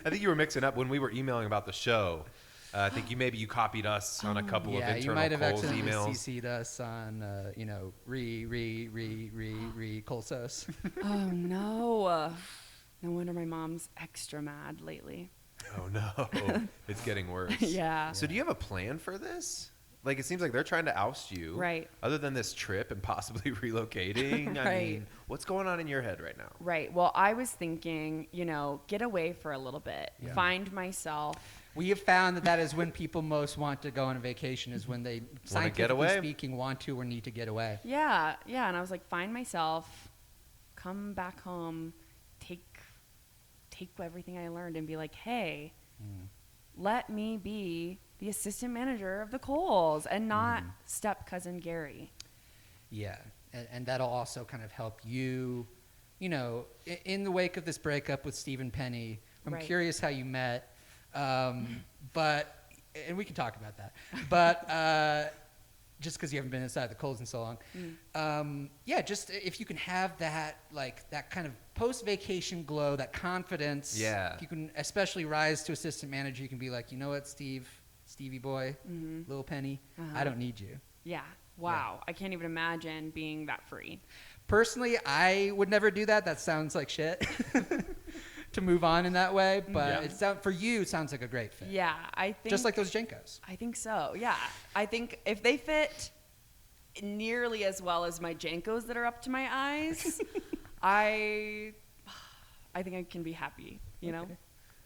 I think you were mixing up when we were emailing about the show. I think you copied us on a couple of Yeah, internal you might have Kohl's accidentally emails. CC'd us on, Colsos. Oh no. No wonder my mom's extra mad lately. Oh no, it's getting worse. Yeah. So do you have a plan for this? Like, it seems like they're trying to oust you. Right. Other than this trip and possibly relocating. I Right. mean, what's going on in your head right now? Right. Well, I was thinking, get away for a little bit. Yeah. Find myself. We have found that is when people most want to go on a vacation, is when they, scientifically away? speaking, want to or need to get away. Yeah. Yeah. And I was like, find myself, come back home, take everything I learned and be like, hey, let me be the assistant manager of the Kohls and not step-cousin Gary. Yeah, and that'll also kind of help you, in the wake of this breakup with Steven Penney. I'm Right. curious how you met, but and we can talk about that. But just because you haven't been inside the Kohls in so long, yeah, just if you can have that that kind of post-vacation glow, that confidence. Yeah. If you can especially rise to assistant manager, you can be like, you know what, Stevie boy, little Penny, I don't need you. Yeah. Wow. I can't even imagine being that free. Personally, I would never do that. That sounds like shit to move on in that way. But for you, it sounds like a great fit. Yeah. I think. Just like those Jenkos. I think so. Yeah. I think if they fit nearly as well as my Jankos that are up to my eyes, I think I can be happy, Okay.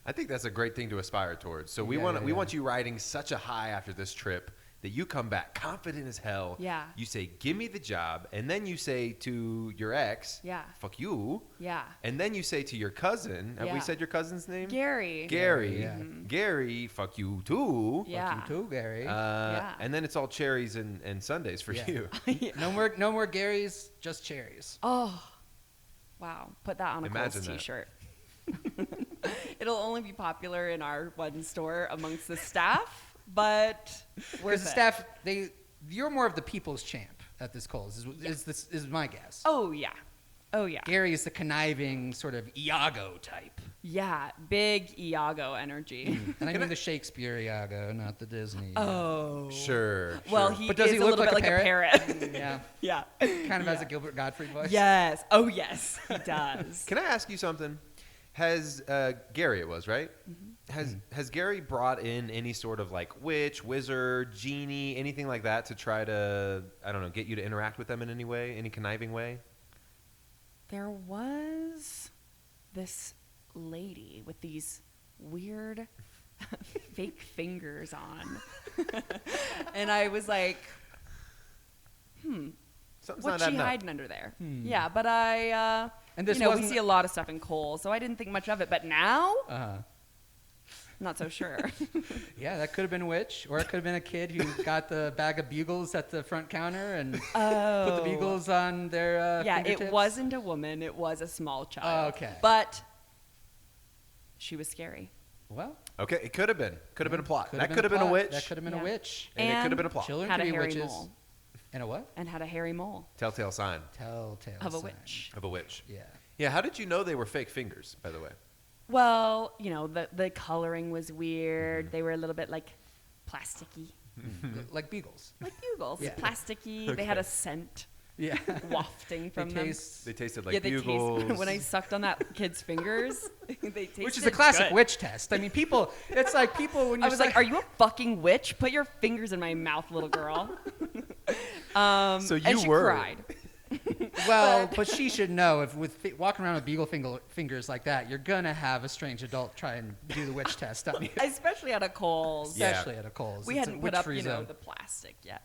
I think that's a great thing to aspire towards. So we Yeah, want you riding such a high after this trip that you come back confident as hell. Yeah. You say, give me the job. And then you say to your ex, Yeah. fuck you. Yeah. And then you say to your cousin, have we Yeah. said your cousin's name? Gary. Gary. Yeah. Gary, fuck you too. Yeah. Fuck you too, Gary. Yeah. And then it's all cherries and sundays for Yeah. you. No more Garys, just cherries. Oh, wow. Put that on a Imagine Kohl's that. t-shirt. It'll only be popular in our one store amongst the staff, but Because worth the it. staff, you're more of the people's champ at this Kohl's, is my guess. Oh, yeah. Oh, yeah. Gary is the conniving sort of Iago type. Yeah. Big Iago energy. And I mean the Shakespeare Iago, not the Disney. Oh. Sure. Well, sure. he But does is he a look little like bit a like a parrot. Yeah. Yeah. Kind of has a Gilbert Gottfried voice. Yes. Oh, yes. He does. Can I ask you something? Has Gary, it was, right? Has Gary brought in any sort of like witch, wizard, genie, anything like that to try to, I don't know, get you to interact with them in any way, any conniving way? There was this lady with these weird fake fingers on. And I was like, Something's what's not she adding up. hiding under there? Yeah, but I, And this we wasn't- see a lot of stuff in Kohl, so I didn't think much of it. But now, Uh-huh. not so sure. Yeah, that could have been a witch, or it could have been a kid who got the bag of bugles at the front counter and put the bugles on their Yeah, fingertips. it wasn't a woman. It was a small child. Oh, okay. But she was scary. Well, Okay, it could have been. Could have been a plot. That been could have been a plot. witch. That could have been Yeah. a witch. And it could have been a plot. Children Had could a be hairy witches. mole. And a what? And had a hairy mole Telltale sign Telltale of a sign. witch. of a witch. Yeah. Yeah, how did you know they were fake fingers, by the way? Well, the coloring was weird. They were a little bit like plasticky. Like beagles. Like bugles. Yeah. Plasticky. They had a scent Yeah. wafting from They them. taste, They tasted like Yeah, they bugles. taste. When I sucked on that kid's fingers, they tasted which is a classic good. witch test. I mean, it's like people when you're I was like, "Are you a fucking witch? Put your fingers in my mouth, little girl." So you and she were. cried. Well, but she should know if walking around with beagle fingers like that, you're gonna have a strange adult try and do the witch test on you, Especially at a Kohl's. Yeah. especially at a Kohl's. We It's a hadn't put up, witch-free zone. the plastic yet.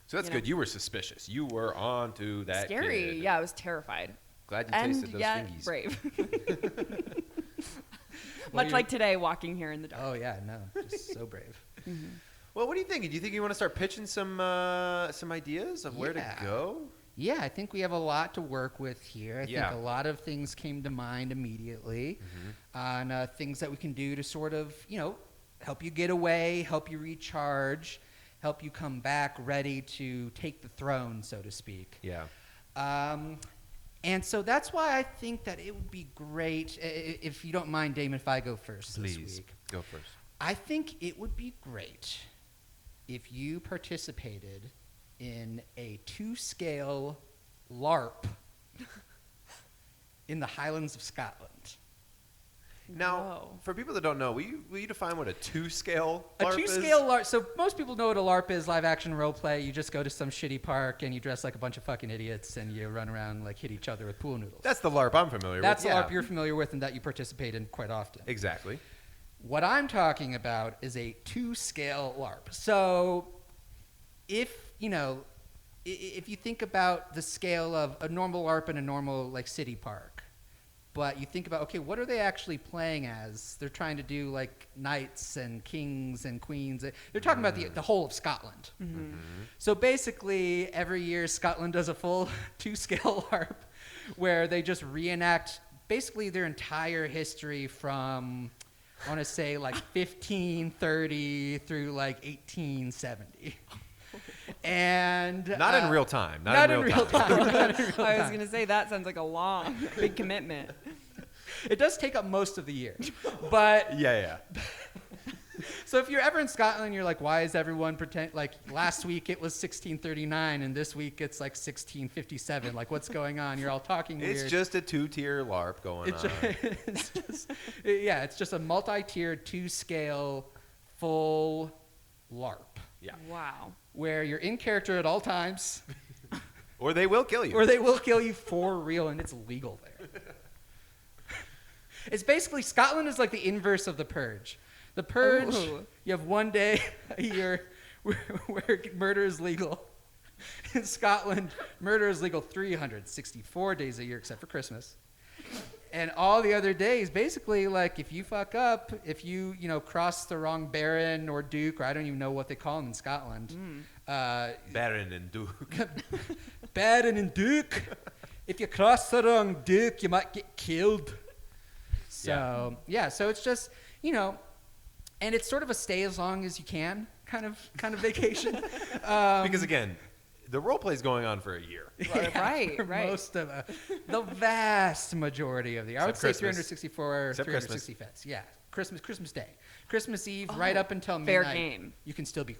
So that's you know. good. You were suspicious. You were on to that Scary. kid. Yeah, I was terrified. Glad you And tasted those yet fingies. brave. Much like today, walking here in the dark. Oh yeah, no, just so brave. Well, what do you think? Do you think you want to start pitching some ideas of where to Yeah. go? Yeah, I think we have a lot to work with here. I Yeah. think a lot of things came to mind immediately on things that we can do to sort of, help you get away, help you recharge, help you come back ready to take the throne, so to speak. Yeah. And so that's why I think that it would be great, if you don't mind, Damon, if I go first this Please week. go first. I think it would be great if you participated in a 2-scale LARP in the Highlands of Scotland. Now, Whoa. for people that don't know, will you define what a 2-scale A LARP 2-scale LARP. So most people know what a LARP is, live action role play. You just go to some shitty park and you dress like a bunch of fucking idiots and you run around and like hit each other with pool noodles. That's the LARP I'm familiar That's with. the LARP you're familiar with and that you participate in quite often. Exactly. What I'm talking about is a 2-scale LARP. So if you think about the scale of a normal LARP in a normal like city park, but you think about, okay, what are they actually playing as? They're trying to do like knights and kings and queens. They're talking about the whole of Scotland. So basically every year Scotland does a full 2-scale LARP where they just reenact basically their entire history from, I want to say like 1530 through like 1870. And Not in real time. Not in real time. Not in real I was time. going to say that sounds like a long, big commitment. It does take up most of the year. But Yeah. so if you're ever in Scotland, you're like, why is everyone pretend like last week it was 1639 and this week it's like 1657? Like what's going on? You're all talking weird. It's just a 2-tier LARP going It's on. it's just a multi-tiered 2-scale full LARP Yeah. Wow. where you're in character at all times. Or they will kill you. Or they will kill you for real, and it's legal there. It's basically, Scotland is like the inverse of The Purge. The Purge, Ooh. you have one day a year where murder is legal. In Scotland, murder is legal 364 days a year, except for Christmas. And all the other days, basically, like, if you fuck up, if you cross the wrong baron or duke, or I don't even know what they call them in Scotland. Baron and Duke. Baron and duke. If you cross the wrong duke, you might get killed. So, so it's just, and it's sort of a stay as long as you can kind of vacation. Because again, the role play is going on for a year. Right. Most of the vast majority of the year. I would say Except Christmas. 364, Except 365. Yeah, Christmas Day. Christmas Eve, right up until fair midnight. game. You can still be.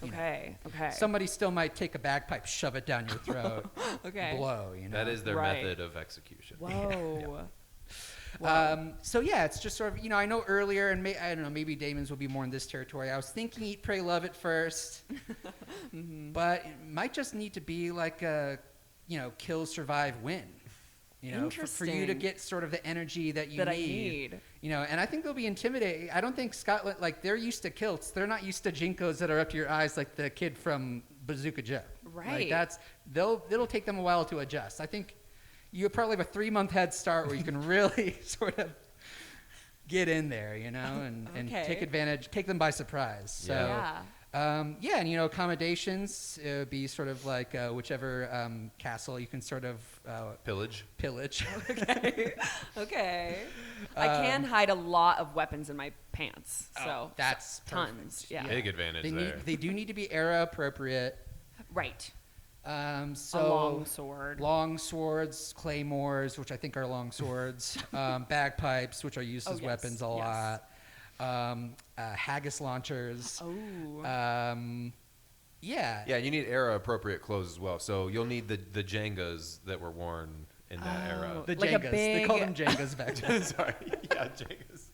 Okay. Somebody still might take a bagpipe, shove it down your throat, Okay. blow. That is their Right. method of execution. Whoa. So it's just sort of, I know earlier, and I don't know, maybe Damon's will be more in this territory. I was thinking Eat, Pray, Love at first, but it might just need to be like a, kill, survive, win. For you to Interesting. get sort of the energy that you That I need. need. And I think they'll be intimidating. I don't think Scotland, like, they're used to kilts. They're not used to jinkos that are up to your eyes like the kid from Bazooka Joe. Right. Like it'll take them a while to adjust. I think you probably have a 3-month head start where you can really sort of get in there, and Okay. take advantage, take them by surprise. So, Yeah. and accommodations would be sort of like whichever castle you can sort of Pillage. pillage. Okay. I can hide a lot of weapons in my pants. So That's tons. perfect. Yeah. Big advantage there. They do need to be era appropriate. Right. So A long sword. long swords, claymores, which I think are long swords, bagpipes, which are used as yes, weapons a lot, haggis launchers. Oh. Yeah. Yeah, you need era-appropriate clothes as well. So you'll need the Jengas that were worn in that era. The Like a Jengas. They call them big- Jengas back then. Sorry. Yeah, Jengas.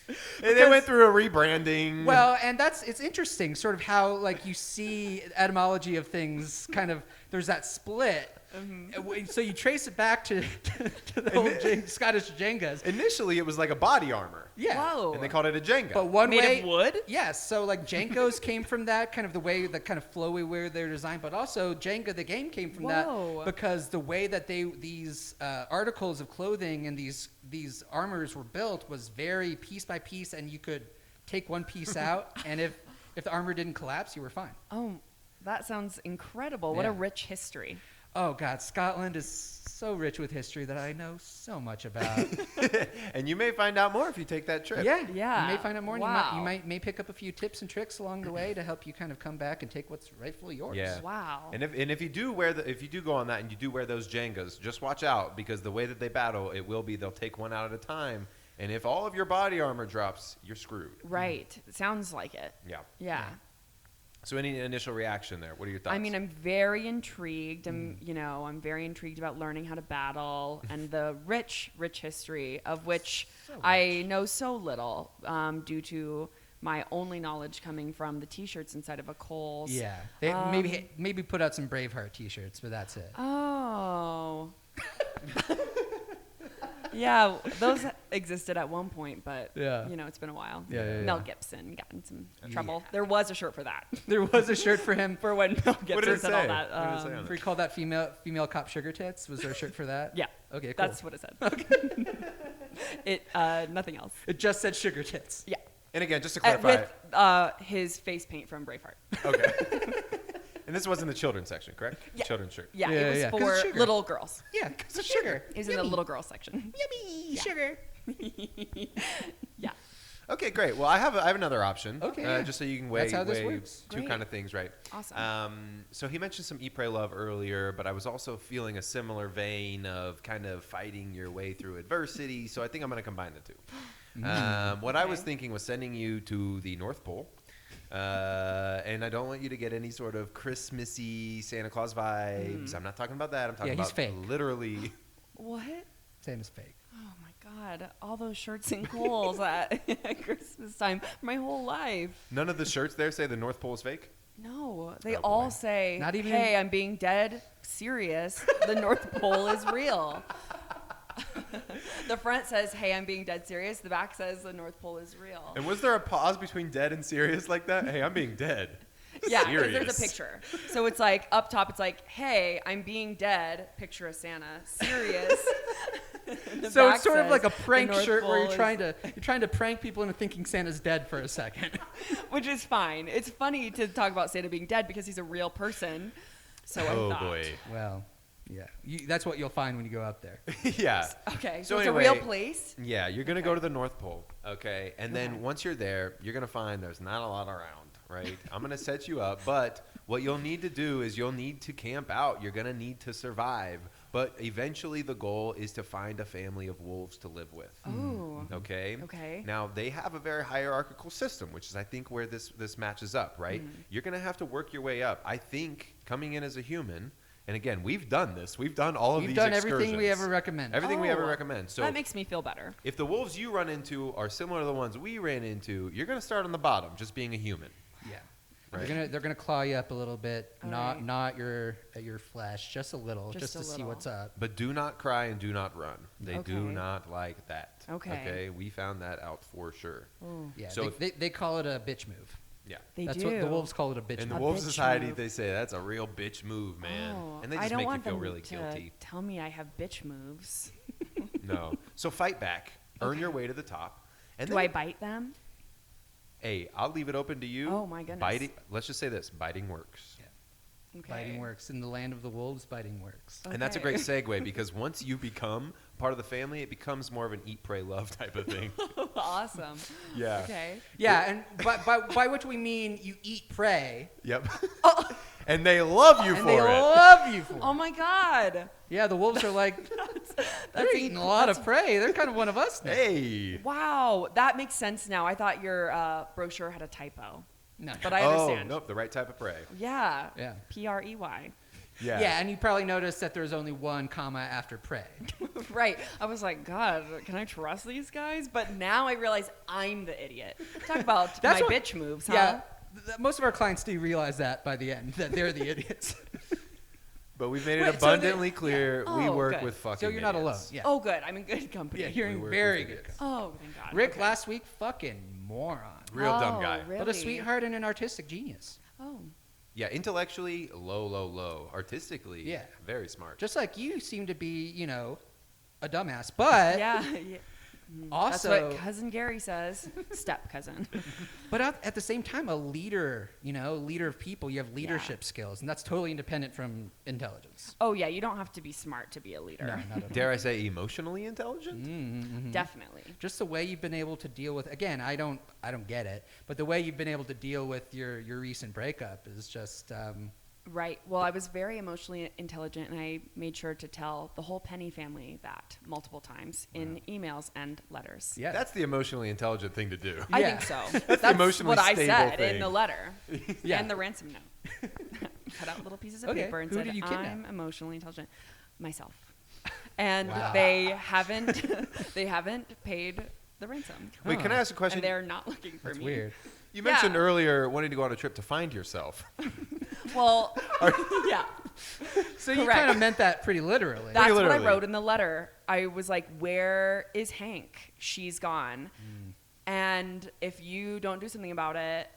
And they went through a rebranding. Well, and it's interesting, sort of how like you see etymology of things. Kind of there's that split So you trace it back to the old Scottish Jengas. Initially, it was like a body armor. Yeah. Whoa. And they called it a Jenga. But one Made way, of wood? Yes. So like Jenkos came from that kind of the way, the kind of flowy way they're designed, but also Jenga the game came from Whoa. that because the way that these articles of clothing and these armors were built was very piece by piece, and you could take one piece out, and if the armor didn't collapse, you were fine. Oh, that sounds incredible. What a Yeah. rich history. Oh God, Scotland is so rich with history that I know so much about. And you may find out more if you take that trip. Yeah. Yeah. You may find out more, and Wow. you may pick up a few tips and tricks along the way to help you kind of come back and take what's rightfully yours. Yeah. Wow. And if you do go on that and you do wear those Jengas, just watch out, because the way that they battle, it will be they'll take one out at a time, and if all of your body armor drops, you're screwed. Right. It sounds like it. Yeah. Yeah. So any initial reaction there? What are your thoughts? I mean, I'm very intrigued. I'm very intrigued about learning how to battle and the rich history of which I know so little due to my only knowledge coming from the T-shirts inside of a Kohl's. Yeah. They maybe put out some Braveheart T-shirts, but that's it. Oh. Yeah, those existed at one point, but Yeah. it's been a while. Yeah. Mel Gibson got in some trouble. There was a shirt for that. There was a shirt for him. For when Mel What did Gibson it said all say? that. What did it say on We call that female cop sugar tits. Was there a shirt for that? Yeah. Okay, cool. That's what it said. Okay. Nothing else. It just said sugar tits. Yeah. and again, just to clarify, With his face paint from Braveheart. okay. And this was in the children's section, correct? Yeah. Children's shirt. Yeah, Yeah, it was yeah. 'Cause for it's sugar. little girls. Yeah, because of sugar. It was in the little girl section. Yummy sugar. Yeah. Okay, great. Well, I have another option. Okay, yeah. Just so you can weigh, That's how this works. two Great. kind of things, right? Awesome. So he mentioned some Eat, Pray, Love earlier, but I was also feeling a similar vein of kind of fighting your way through adversity. So I think I'm going to combine the two. What I was thinking was sending you to the North Pole. And I don't want you to get any sort of Christmassy Santa Claus vibes. I'm not talking about that. I'm talking Yeah, he's about fake. literally. What? Santa's fake. Oh my God! All those shirts and Kohls at Christmas time, my whole life. None of the shirts there say the North Pole is fake. No, they Oh, all boy. say, Not even- "Hey, I'm being dead serious. The North Pole is real." The front says, "Hey, I'm being dead serious." The back says, "The North Pole is real." And was there a pause between dead and serious like that? Hey, I'm being dead. Yeah, 'cause there's Serious. a picture. So it's like up top, it's like, "Hey, I'm being dead." Picture of Santa. Serious. The So back it's sort of says, like a "The prank North shirt where Pole you're trying to prank people into thinking Santa's dead for a second. which is fine. It's funny to talk about Santa being dead because he's a real person. So I Oh thought. boy. Well, yeah. That's what you'll find when you go out there. Yeah. Okay, So so it's anyway, a real place. Yeah, you're gonna Okay. go to the North Pole, okay? And then Okay. once you're there, you're gonna find there's not a lot around, right? I'm gonna set you up, but what you'll need to do is you'll need to camp out. You're gonna need to survive. But eventually the goal is to find a family of wolves to live with. Oh. Okay. Okay. Now they have a very hierarchical system, which is I think where this matches up, right? You're gonna have to work your way up. I think coming in as a human, and again, we've done this. We've done all of We've these done excursions. everything we ever recommend. Everything we ever Oh, recommend. So that makes me feel better. if the wolves you run into are similar to the ones we ran into, you're gonna start on the bottom, just being a human. Yeah. Right. They're gonna claw you up a little bit, All not right. your flesh, just a little, Just just a to see little. what's up. But do not cry and do not run. They do Okay. not like that. Okay. Okay. We found that out for sure. Oh, Yeah. So they call it a bitch move. Yeah. they That's do. what the wolves call it, a bitch In the move. A Wolf bitch Society, move. they say that's a real bitch move, man. Oh, And they I just don't make you want feel them really to guilty. tell me I have bitch moves. No. So fight back. Earn Okay. your way to the top. And Do then, I bite them? hey, I'll leave it open to you. Oh, my goodness. Biting. Let's just say this: biting works. Okay. Biting works. In the land of the wolves, biting works. And that's a Okay. great segue because once you become part of the family, it becomes more of an eat, pray, love type of thing. Awesome. Yeah. Okay. Yeah, and by which we mean you eat prey, Yep. And they love you and for they it. love you for it. Oh my God. Yeah, the wolves are like, they're That's eating a lot of prey. They're kind of one of us now. Hey. Wow, that makes sense now. I thought your brochure had a typo, No. but I understand. Oh, nope, the right type of prey. Yeah. Yeah. Prey. Yeah. Yeah, and you probably noticed that there's only one comma after prey. Right. I was like, God, can I trust these guys? But now I realize I'm the idiot. Talk about That's my what- bitch moves, huh? Yeah, most of our clients do realize that by the end, that they're the idiots. But we've made it Wait, so abundantly clear yeah. we Oh, work good. with fucking So you're not alone. idiots. Yeah. Oh, good. I'm in good company. Yeah, you're We in work very with good. idiots. Oh, thank God. Rick Okay. last week, fucking moron. Real dumb Oh, guy. Really? But a sweetheart and an artistic genius. Oh. Yeah, intellectually, low. Artistically, Yeah. very smart. Just like you seem to be, a dumbass. But Yeah. also, That's what Cousin Gary says. Step cousin. but at the same time, a leader, leader of people. You have leadership skills, and that's totally independent from intelligence. Oh yeah, you don't have to be smart to be a leader. No, not at all. Dare I say emotionally intelligent? Mm-hmm. Definitely. Just the way you've been able to deal with. Again, I don't get it, but the way you've been able to deal with your recent breakup is just. Right. Well, I was very emotionally intelligent, and I made sure to tell the whole Penney family that multiple times in emails and letters. Yeah. That's the emotionally intelligent thing to do. I Yeah. think so. That's the emotionally what I stable said thing. in the letter Yeah. and the ransom note. Cut out little pieces of Okay. paper and Who said, did you kidnap? "I'm emotionally intelligent, myself." And Wow. they haven't paid the ransom, Wait, can I ask a question? and they're not looking for That's me. weird. You mentioned Yeah. earlier wanting to go on a trip to find yourself. Well, yeah. So you Correct. kind of meant that pretty literally. That's what I literally. wrote in the letter. I was like, "Where is Hank? She's gone. And if you don't do something about it,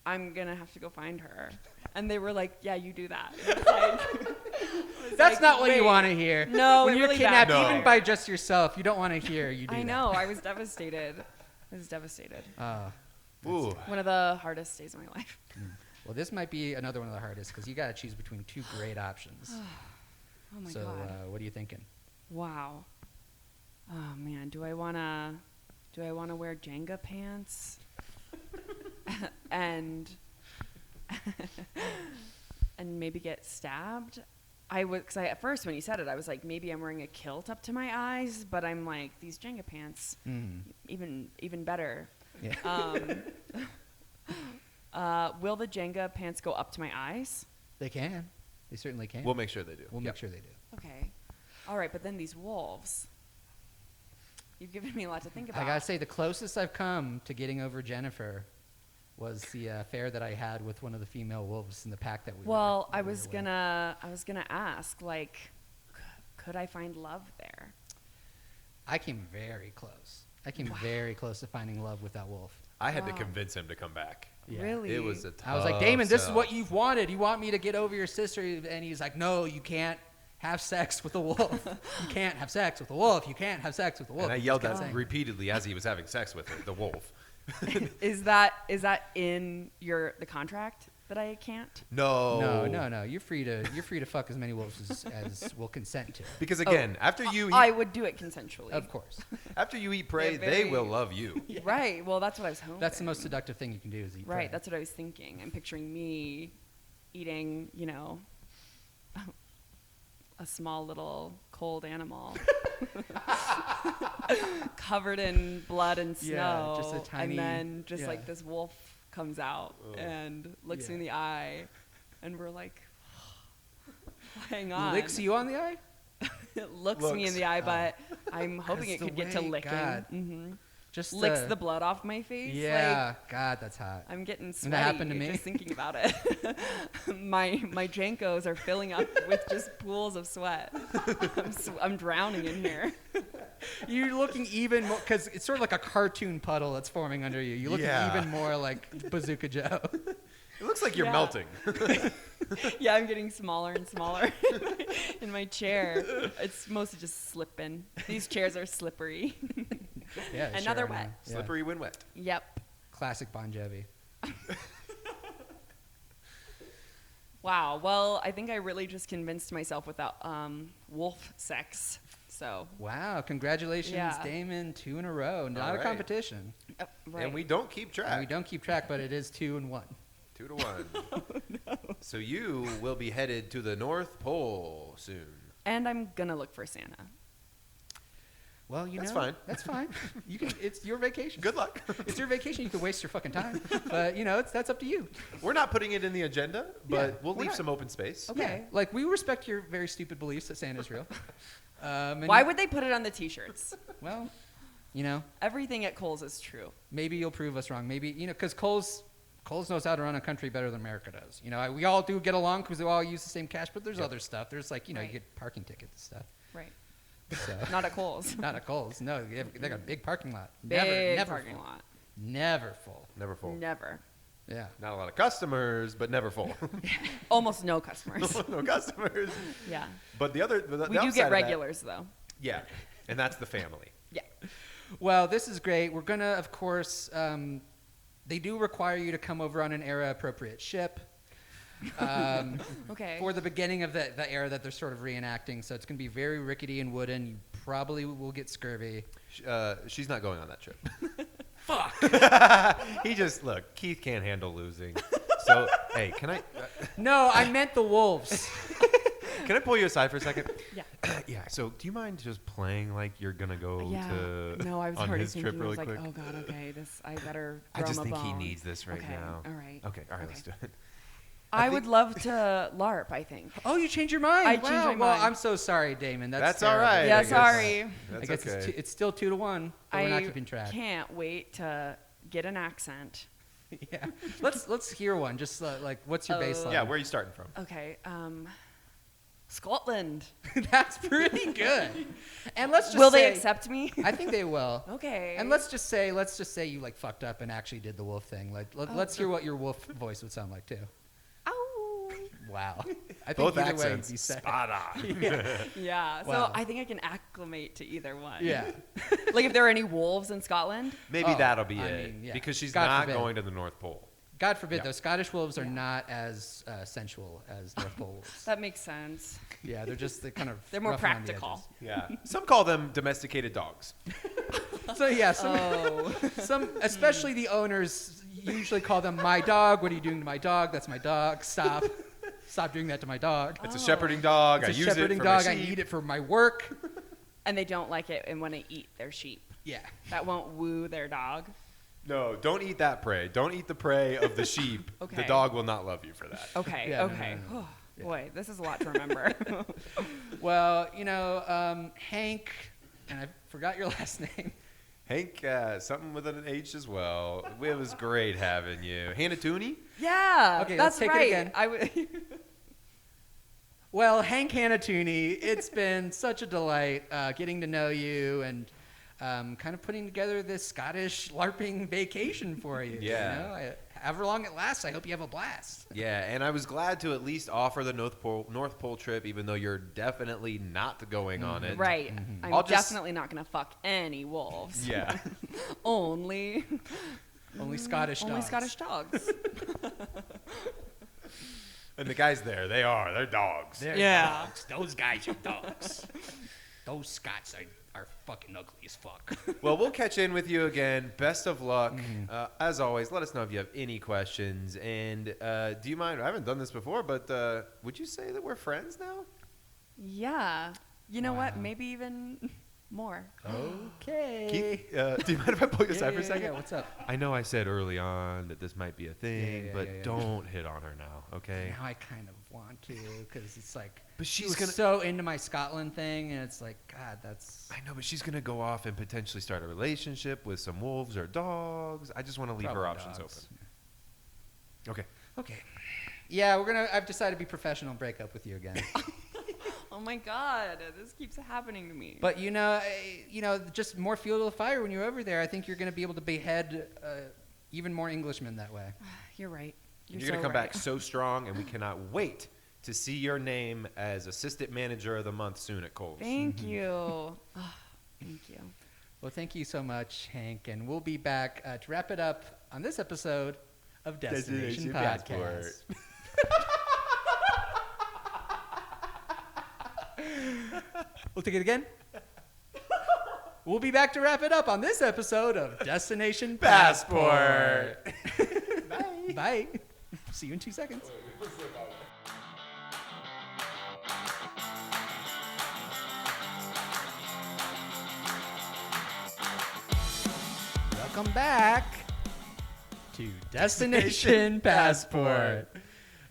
I'm going to have to go find her." And they were like, "Yeah, you do that." That's like, not what you wait. want to hear. No, when it you're really kidnapped, bad. even No. by just yourself, you don't want to hear you do I that. know. I was devastated. I was devastated. Oh. Ooh. One of the hardest days of my life. Well, this might be another one of the hardest because you got to choose between two great options. Oh my so, God. what are you thinking? Wow. Oh man, do I wanna wear Jenga pants and and maybe get stabbed? Because at first when you said it, I was like, maybe I'm wearing a kilt up to my eyes, but I'm like, these Jenga pants, even better. Yeah. Will the Jenga pants go up to my eyes? They can. They certainly can. We'll make sure they do. We'll Yep. make sure they do. Okay. All right, but then these wolves. You've given me a lot to think about. I gotta say, the closest I've come to getting over Jennifer was the affair that I had with one of the female wolves in the pack that we. Well, were I with. was gonna ask, like, could I find love there? I came very close. I came very close to finding love with that wolf. I had to Wow. convince him to come back. Yeah. Really? It was a tough I was like, Damon, this is sell. what you've wanted. You want me to get over your sister? And he's like, no, you can't have sex with a wolf. You can't have sex with a wolf. You can't have sex with a wolf. And I He yelled just kept that saying repeatedly as he was having sex with her, the wolf. Is that in the contract that I can't? No. No. You're free to fuck as many wolves as will consent to. Because again, after you I eat, would do it consensually. Of course. after you eat prey, They're they very- will love you. Right. Well, that's what I was hoping. That's the most seductive thing you can do is eat Right. prey. That's what I was thinking. I'm picturing me eating, a small little cold animal covered in blood and snow. Yeah, just a tiny- and then just yeah. like this wolf comes out and looks me in the eye, and we're like, hang on. Licks you on the eye? It looks me in Looks. the eye, but I'm hoping That's it could the get to way, licking. God. Hmm. Just Licks the blood off my face. Yeah, God, that's hot. I'm getting And sweaty that happened to me. just thinking about it. my Jankos are filling up with just pools of sweat. I'm drowning in here. You're looking even more because it's sort of like a cartoon puddle that's forming under you. You're looking Yeah. even more like Bazooka Joe. It looks like you're Yeah. melting. Yeah, I'm getting smaller and smaller in my chair. It's mostly just slipping. These chairs are slippery. Yeah, Another sure, I wet. know. Yeah. Slippery when wet. Yep. Classic Bon Jovi. Wow. Well, I think I really just convinced myself without wolf sex. So. Wow, congratulations, Yeah. Damon. 2 in a row. Not All a right. competition. Right. And we don't keep track. And we don't keep track, but it is 2 and 1. 2 to 1. So you will be headed to the North Pole soon. And I'm gonna look for Santa. Well, That's fine. That's fine. You can. It's your vacation. Good luck. It's your vacation. You can waste your fucking time. But that's up to you. We're not putting it in the agenda, but Yeah, we'll we're leave not. some open space. Okay. Yeah, like we respect your very stupid beliefs that Santa's real. And Why would they put it on the T-shirts? Well, Everything at Kohl's is true. maybe you'll prove us wrong. Maybe because Kohl's Kohl's knows how to run a country better than America does. You know, we all do get along because we all use the same cash, but there's other stuff. There's like, you know, Right. you get parking tickets and stuff. Right. So. Not at Kohl's. Not at Kohl's. No, they got a big parking lot. Big never parking full. lot. Never full. Never full. Never. Yeah. Not a lot of customers, but never full. Almost no customers. No customers. Yeah. But the other, the We do upside get of that- regulars, though. yeah, and that's the family. Yeah. Well, this is great. We're going to, of course, they do require you to come over on an era-appropriate ship Okay. for the beginning of the era that they're sort of reenacting. So it's going to be very rickety and wooden. You probably will get scurvy. She's not going on that trip. Fuck! He just, look, Keith can't handle losing. So, hey, can I No, I meant the wolves. pull you aside for a second? Yeah. Yeah, so do you mind just playing like you're going to go to No, I was on already his thinking. trip I really was like, quick? oh god, okay, I better. I throw just him a think he bone. needs this right Okay, now. all right. Okay, let's do it. I think- would love to LARP. I think. Oh, you changed your mind. I changed my Well, mind. I'm so sorry, Damon. That's terrible. all right. Yeah, I guess. sorry. I That's guess okay. it's still 2-1. But we're not I keeping track. can't wait to get an accent. Yeah. Let's hear one. Just like, what's your baseline? Yeah, where are you starting from? Okay. Scotland. That's pretty good. And let's just Will say, they accept me? I think they will. Okay. And let's just say you like fucked up and actually did the wolf thing. Like let's hear what your wolf voice would sound like too. Ow. Wow. I think Both either accents. way you said. Spot on. Yeah. Yeah. So Wow. I think I can acclimate to either one. Yeah. Like if there are any wolves in Scotland. Maybe Oh, that'll be I it. mean, yeah. Because she's God not forbid. going to the North Pole. God forbid, Yeah. though. Scottish wolves are Yeah. not as sensual as North Pole wolves. That makes sense. Yeah, they're kind of They're more rough around the practical. Yeah. Some call them domesticated dogs. edges. So yeah, some especially the owners usually call them my dog. What are you doing to my dog? That's my dog. Stop. Stop doing that to my dog. It's a shepherding dog. It's I a use shepherding it for dog. my I sheep. need it for my work. And they don't like it and want to eat their sheep. Yeah. That won't woo their dog. No, don't eat that prey. Don't eat the prey of the sheep. The Okay. dog will not love you for that. Okay. Yeah, no, okay. no, Oh, boy, this is a lot to remember. Well, Hank, and I forgot your last name. Hank, something with an H as well. It was great having you. Hanatooni? Yeah. Okay, that's let's take it right. again. I would. Well, Hank Hanatooni, it's been such a delight getting to know you and kind of putting together this Scottish LARPing vacation for you. Yeah. You know, however long it lasts, I hope you have a blast. Yeah, and I was glad to at least offer the North Pole trip, even though you're definitely not going on it. Right. I'm I'll just- definitely not going to fuck any wolves. Yeah. Only Only Scottish dogs. only Scottish dogs. And the guys there, they're dogs. They're Yeah. dogs. Those guys are dogs. Those Scots are fucking ugly as fuck. Well, we'll catch in with you again. Best of luck. As always, let us know if you have any questions. And do you mind? I haven't done this before, but would you say that we're friends now? Yeah. You know what? Wow. Maybe even more. Okay. Keith, do you mind if I pull you aside for a yeah, second? yeah, what's up? I know I said early on that this might be a thing, yeah, but yeah. don't hit on her now, okay? Now I kind of want to because it's like But she she's was gonna. so into my Scotland thing, and it's like, God, that's I know, but she's gonna go off and potentially start a relationship with some wolves or dogs. I just want to leave her probably options dogs. open. Okay. Okay. Yeah, I've decided to be professional and break up with you again. Oh my God, this keeps happening to me. But just more fuel to the fire when you're over there. I think you're going to be able to behead even more Englishmen that way. You're right. You're so gonna come right. back so strong, and we cannot wait to see your name as assistant manager of the month soon at Kohl's. Thank you. Oh, thank you. Well, thank you so much, Hank, and we'll be back to wrap it up on this episode of Destination Podcast. We'll take it again. We'll be back to wrap it up on this episode of Destination Passport. Bye. Bye. See you in 2 seconds. Welcome back to Destination Passport.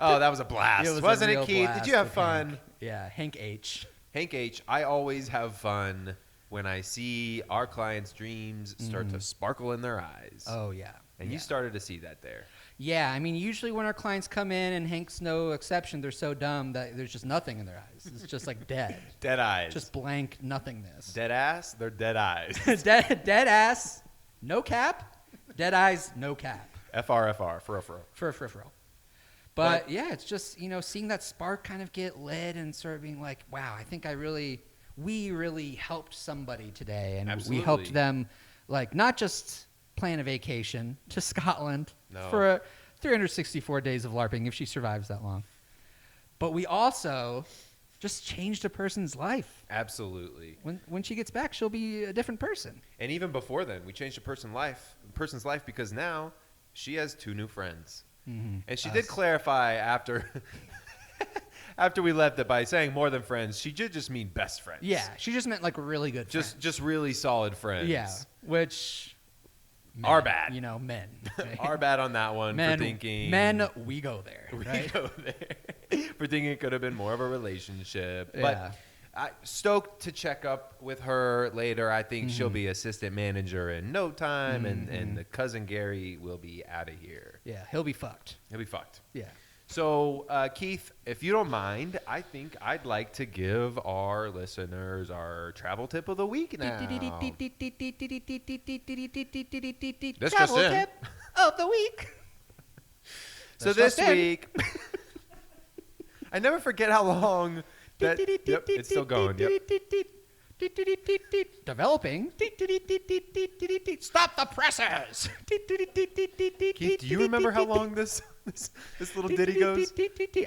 Oh, that was a blast, It was a wasn't real it, Keith? blast Did you have with fun? Hank. Yeah, Hank H. Hank H, I always have fun when I see our clients' dreams start to sparkle in their eyes. Oh, yeah. And you started to see that there. Yeah, I mean, usually when our clients come in, and Hank's no exception, they're so dumb that there's just nothing in their eyes. It's just like dead. Dead eyes. Just blank nothingness. Dead ass, they're dead eyes. dead ass, no cap. Dead eyes, no cap. FR, for real. For real. But yeah, it's just, seeing that spark kind of get lit and sort of being like, wow, I think we really helped somebody today. And Absolutely. we helped them, like, not just plan a vacation to Scotland No. for 364 days of LARPing if she survives that long. But we also just changed a person's life. Absolutely. When she gets back, she'll be a different person. And even before then, we changed a person's life because now she has 2 new friends. Mm-hmm. And she did clarify after we left that by saying more than friends, she did just mean best friends. Yeah, she just meant like really good friends. Just really solid friends. Yeah, which are bad. Men. Right? Are bad on that one for thinking. Men, we go there. We Right? go there. For thinking it could have been more of a relationship. Yeah. But stoked to check up with her later. I think she'll Mm-hmm. be assistant manager in no time, and the cousin Gary will be out of here. Yeah, he'll be fucked. He'll be fucked. Yeah. So, Keith, if you don't mind, I think I'd like to give our listeners our travel tip of the week now. This Travel just in. tip of the week. So This this just in. week, I never forget how long that. Yep, it's still going. Yep. Developing. Stop the presses. Keith, do you remember how long this little ditty goes?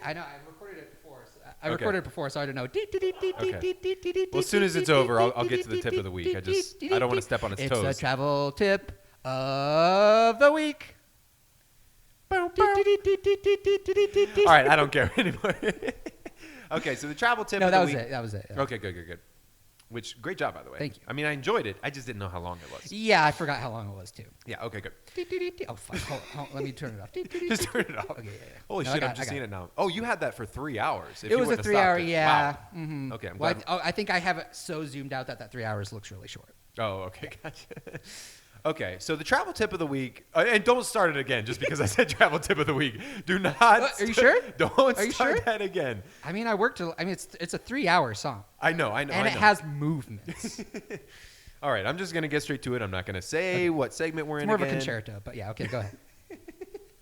I know. I recorded it before. So I don't know. Okay. Well, as soon as it's over, I'll get to the tip of the week. I don't want to step on its toes. It's a travel tip of the week. All right, I don't care anymore. Okay, so the travel tip No, of that the was week. it. That was it. Yeah. Okay, good. Which, great job, by the way. Thank you. I mean, I enjoyed it. I just didn't know how long it was. Yeah, I forgot how long it was too. Yeah, okay, good. Oh fuck! Hold on, let me turn it off. Just turn it off. Okay, yeah. Holy No, shit, I I'm got just seeing it. it now. Oh, you had that for 3 hours. If It you was a wouldn't have 3 hour. stopped it. Yeah. Wow. Mm-hmm. Okay, I'm Well, glad. I think I have it so zoomed out that 3 hours looks really short. Oh, okay, gotcha. Okay, so the travel tip of the week, and don't start it again just because I said travel tip of the week. Do not. Are you sure? Don't Are you start sure? that again. I mean, it's a 3 hour song, I know. and I it know. has movements. All right, I'm just gonna get straight to it. I'm not gonna say what segment we're It's in more again. of a concerto, but yeah. Okay, go ahead.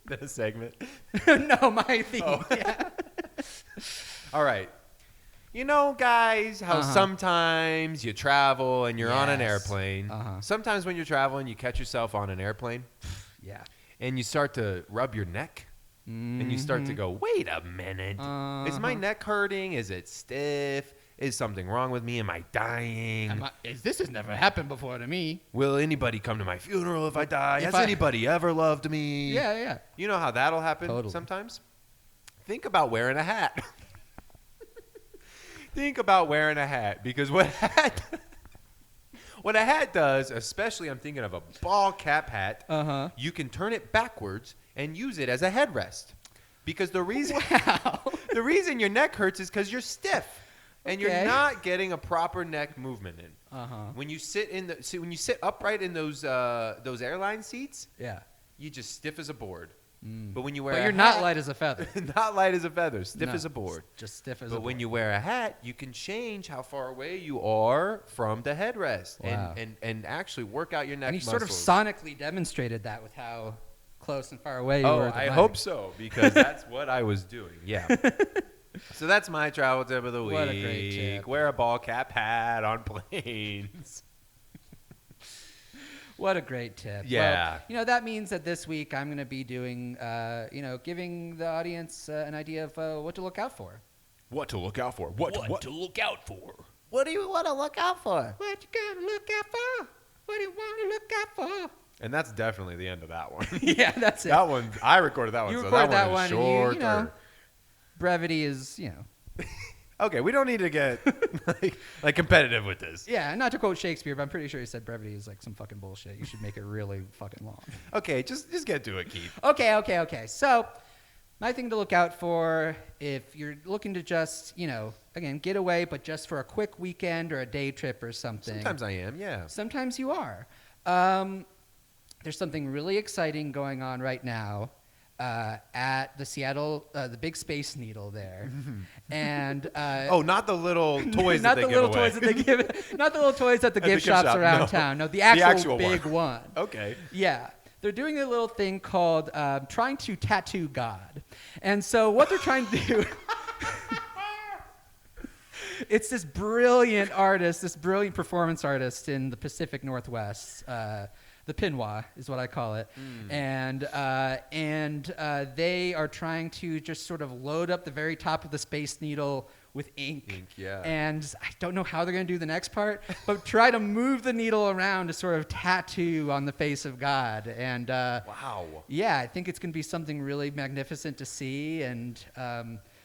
Than a segment. No, my theme. Oh. Yeah. All right. You know, guys, how sometimes you travel and you're on an Yes. airplane. Sometimes when you're traveling, you catch yourself on an airplane Yeah. and you start to rub your neck. And you start to go, wait a minute. Is my neck hurting? Is it stiff? Is something wrong with me? Am I dying? This has never happened before to me. Will anybody come to my funeral if I die? If Has I- anybody ever loved me? Yeah. You know how that'll happen Totally. sometimes? Think about wearing a hat. Think about wearing a hat because what a hat does, especially I'm thinking of a ball cap hat, you can turn it backwards and use it as a headrest. Because the reason the reason your neck hurts is because you're stiff and you're Okay. not getting a proper neck movement in. When you sit when you sit upright in those airline seats, Yeah. you just stiff as a board. But when you wear But a you're not hat- light as a feather. not light as a feather, stiff No, as a board. Just stiff as a But when board. you wear a hat, you can change how far away you are from the headrest Wow. and actually work out your neck And he muscles. sort of sonically demonstrated that with how close and far away you were. Oh, at the I mic. hope so because that's what I was doing. Yeah. So that's my travel tip of the week. What a great tip. Wear a ball cap hat on planes. What a great tip. Yeah. Well, that means that this week I'm going to be doing, giving the audience an idea of what to look out for. What to look out for? What to look out for? What do you want to look out for? What you got to look out for? What do you want to look out for? And that's definitely the end of that one. Yeah, that's it. That one, I recorded that one. You so recorded that that one is one, and you shorter. know. Brevity is, Okay, we don't need to get like competitive with this. Yeah, not to quote Shakespeare, but I'm pretty sure he said brevity is like some fucking bullshit. You should make it really fucking long. Okay, just get to it, Keith. Okay. So, my thing to look out for if you're looking to just, again, get away, but just for a quick weekend or a day trip or something. Sometimes I am, yeah. Sometimes you are. There's something really exciting going on right now at the Seattle, the big Space Needle there, and Oh, not the little toys not that they the give little away. toys that they give, not the little toys at the gift gift shops shop, around no. town. No, the The actual, actual big one. one. Okay. Yeah. They're doing a little thing called trying to tattoo God. And so what they're trying to do, it's this brilliant artist, this brilliant performance artist in the Pacific Northwest, the Pinwa is what I call it. And they are trying to just sort of load up the very top of the Space Needle with ink. Yeah. And I don't know how they're going to do the next part, but try to move the needle around to sort of tattoo on the face of God. And Wow. yeah, I think it's going to be something really magnificent to see, and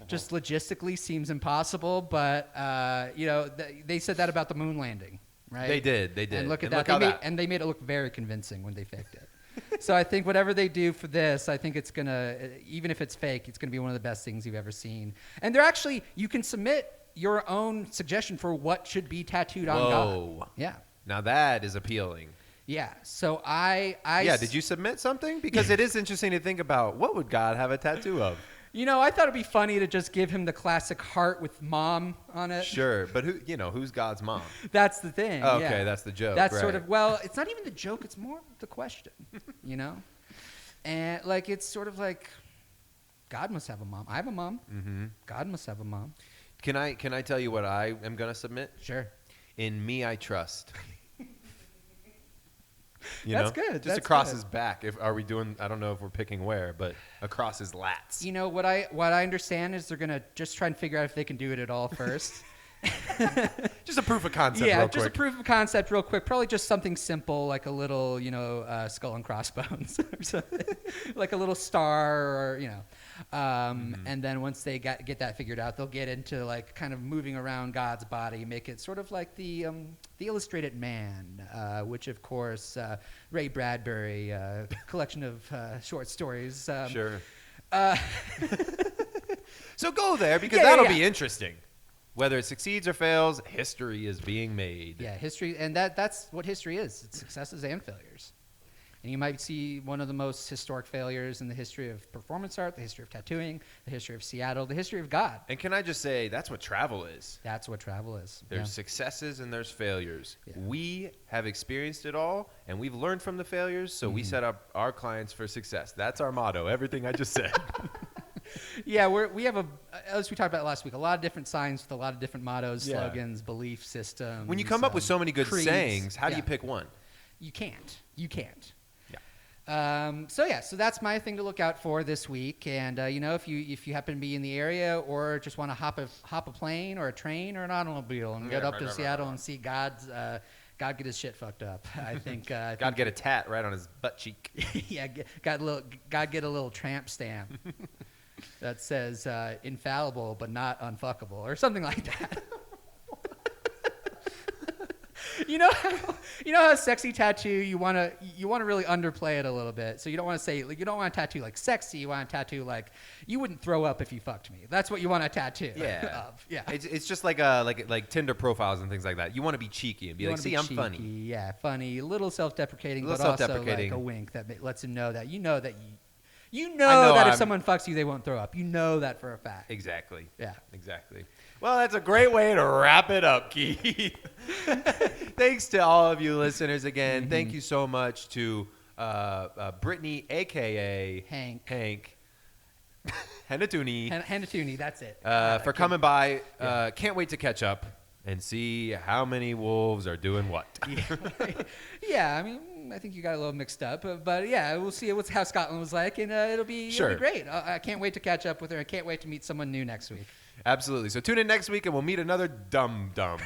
just logistically seems impossible. But they said that about the moon landing, right? They did. And look at And that. They made it look very convincing when they faked it. So I think whatever they do for this, I think it's going to, even if it's fake, it's going to be one of the best things you've ever seen. And they're actually, you can submit your own suggestion for what should be tattooed on Whoa. God. Yeah. Now that is appealing. Yeah. So I Did you submit something? Because it is interesting to think about, what would God have a tattoo of? I thought it'd be funny to just give him the classic heart with mom on it. Sure, but who's God's mom? That's the thing. Oh, yeah. okay, that's the joke. That's right. sort of, well, it's not even the joke, it's more the question, And like, it's sort of like, God must have a mom. I have a mom. Mm-hmm. God must have a mom. Can I tell you what I am going to submit? Sure. In me I trust. That's good. Just That's across good. his back. Are we doing? I don't know if we're picking where, but across his lats. What I understand is they're gonna just try and figure out if they can do it at all first. Just a proof of concept. Yeah, real just quick. a proof of concept real quick. Probably just something simple like a little, skull and crossbones or something. Like a little star or, And then once they get that figured out, they'll get into like kind of moving around God's body, make it sort of like the Illustrated Man, which of course Ray Bradbury, collection of short stories. Sure. So go there because Yeah, that'll yeah. be interesting. Whether it succeeds or fails, history is being made. Yeah, history, and that's what history is. It's successes and failures. And you might see one of the most historic failures in the history of performance art, the history of tattooing, the history of Seattle, the history of God. And can I just say, that's what travel is. That's what travel is. There's successes and there's failures. Yeah. We have experienced it all, and we've learned from the failures, so we set up our clients for success. That's our motto, everything I just said. Yeah, we have as we talked about last week, a lot of different signs with a lot of different mottos, Yeah. slogans, belief systems. When you come up with so many good creeds. sayings, how do Yeah. you pick one? You can't. Yeah. So that's my thing to look out for this week. And if you happen to be in the area or just want to hop a plane or a train or an automobile and get up to Seattle and see God get his shit fucked up. I think God get a tat right on his butt cheek. yeah, God get a little tramp stamp that says infallible but not unfuckable or something like that. You know how a sexy tattoo you want to really underplay it a little bit. So you don't want to say you don't want to tattoo like sexy. You want to tattoo like you wouldn't throw up if you fucked me. That's what you want to tattoo. Yeah. of. Yeah. It's just like Tinder profiles and things like that. You want to be cheeky and be You like, wanna be see, I'm cheeky, funny. Yeah, funny, a little self-deprecating, Little but also self-deprecating. like a wink that lets him know that you I know that if I'm- someone fucks you, they won't throw up. You know that for a fact. Exactly. Yeah. Exactly. Well, that's a great way to wrap it up, Keith. Thanks to all of you listeners again. Thank you so much to Brittany, a.k.a. Hank. Hanatooni, Hanatooni, that's it. for coming by. Can't wait to catch up and see how many wolves are doing what. Yeah, I mean, I think you got a little mixed up, but yeah, we'll see how Scotland was like, and it'll be great. I can't wait to catch up with her. I can't wait to meet someone new next week. Absolutely. So tune in next week and we'll meet another dum-dum.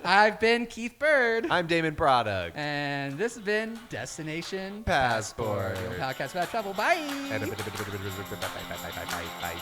I've been Keith Bird. I'm Damon Product. And this has been Destination Passport. Passport, a podcast about travel. Bye. Bye.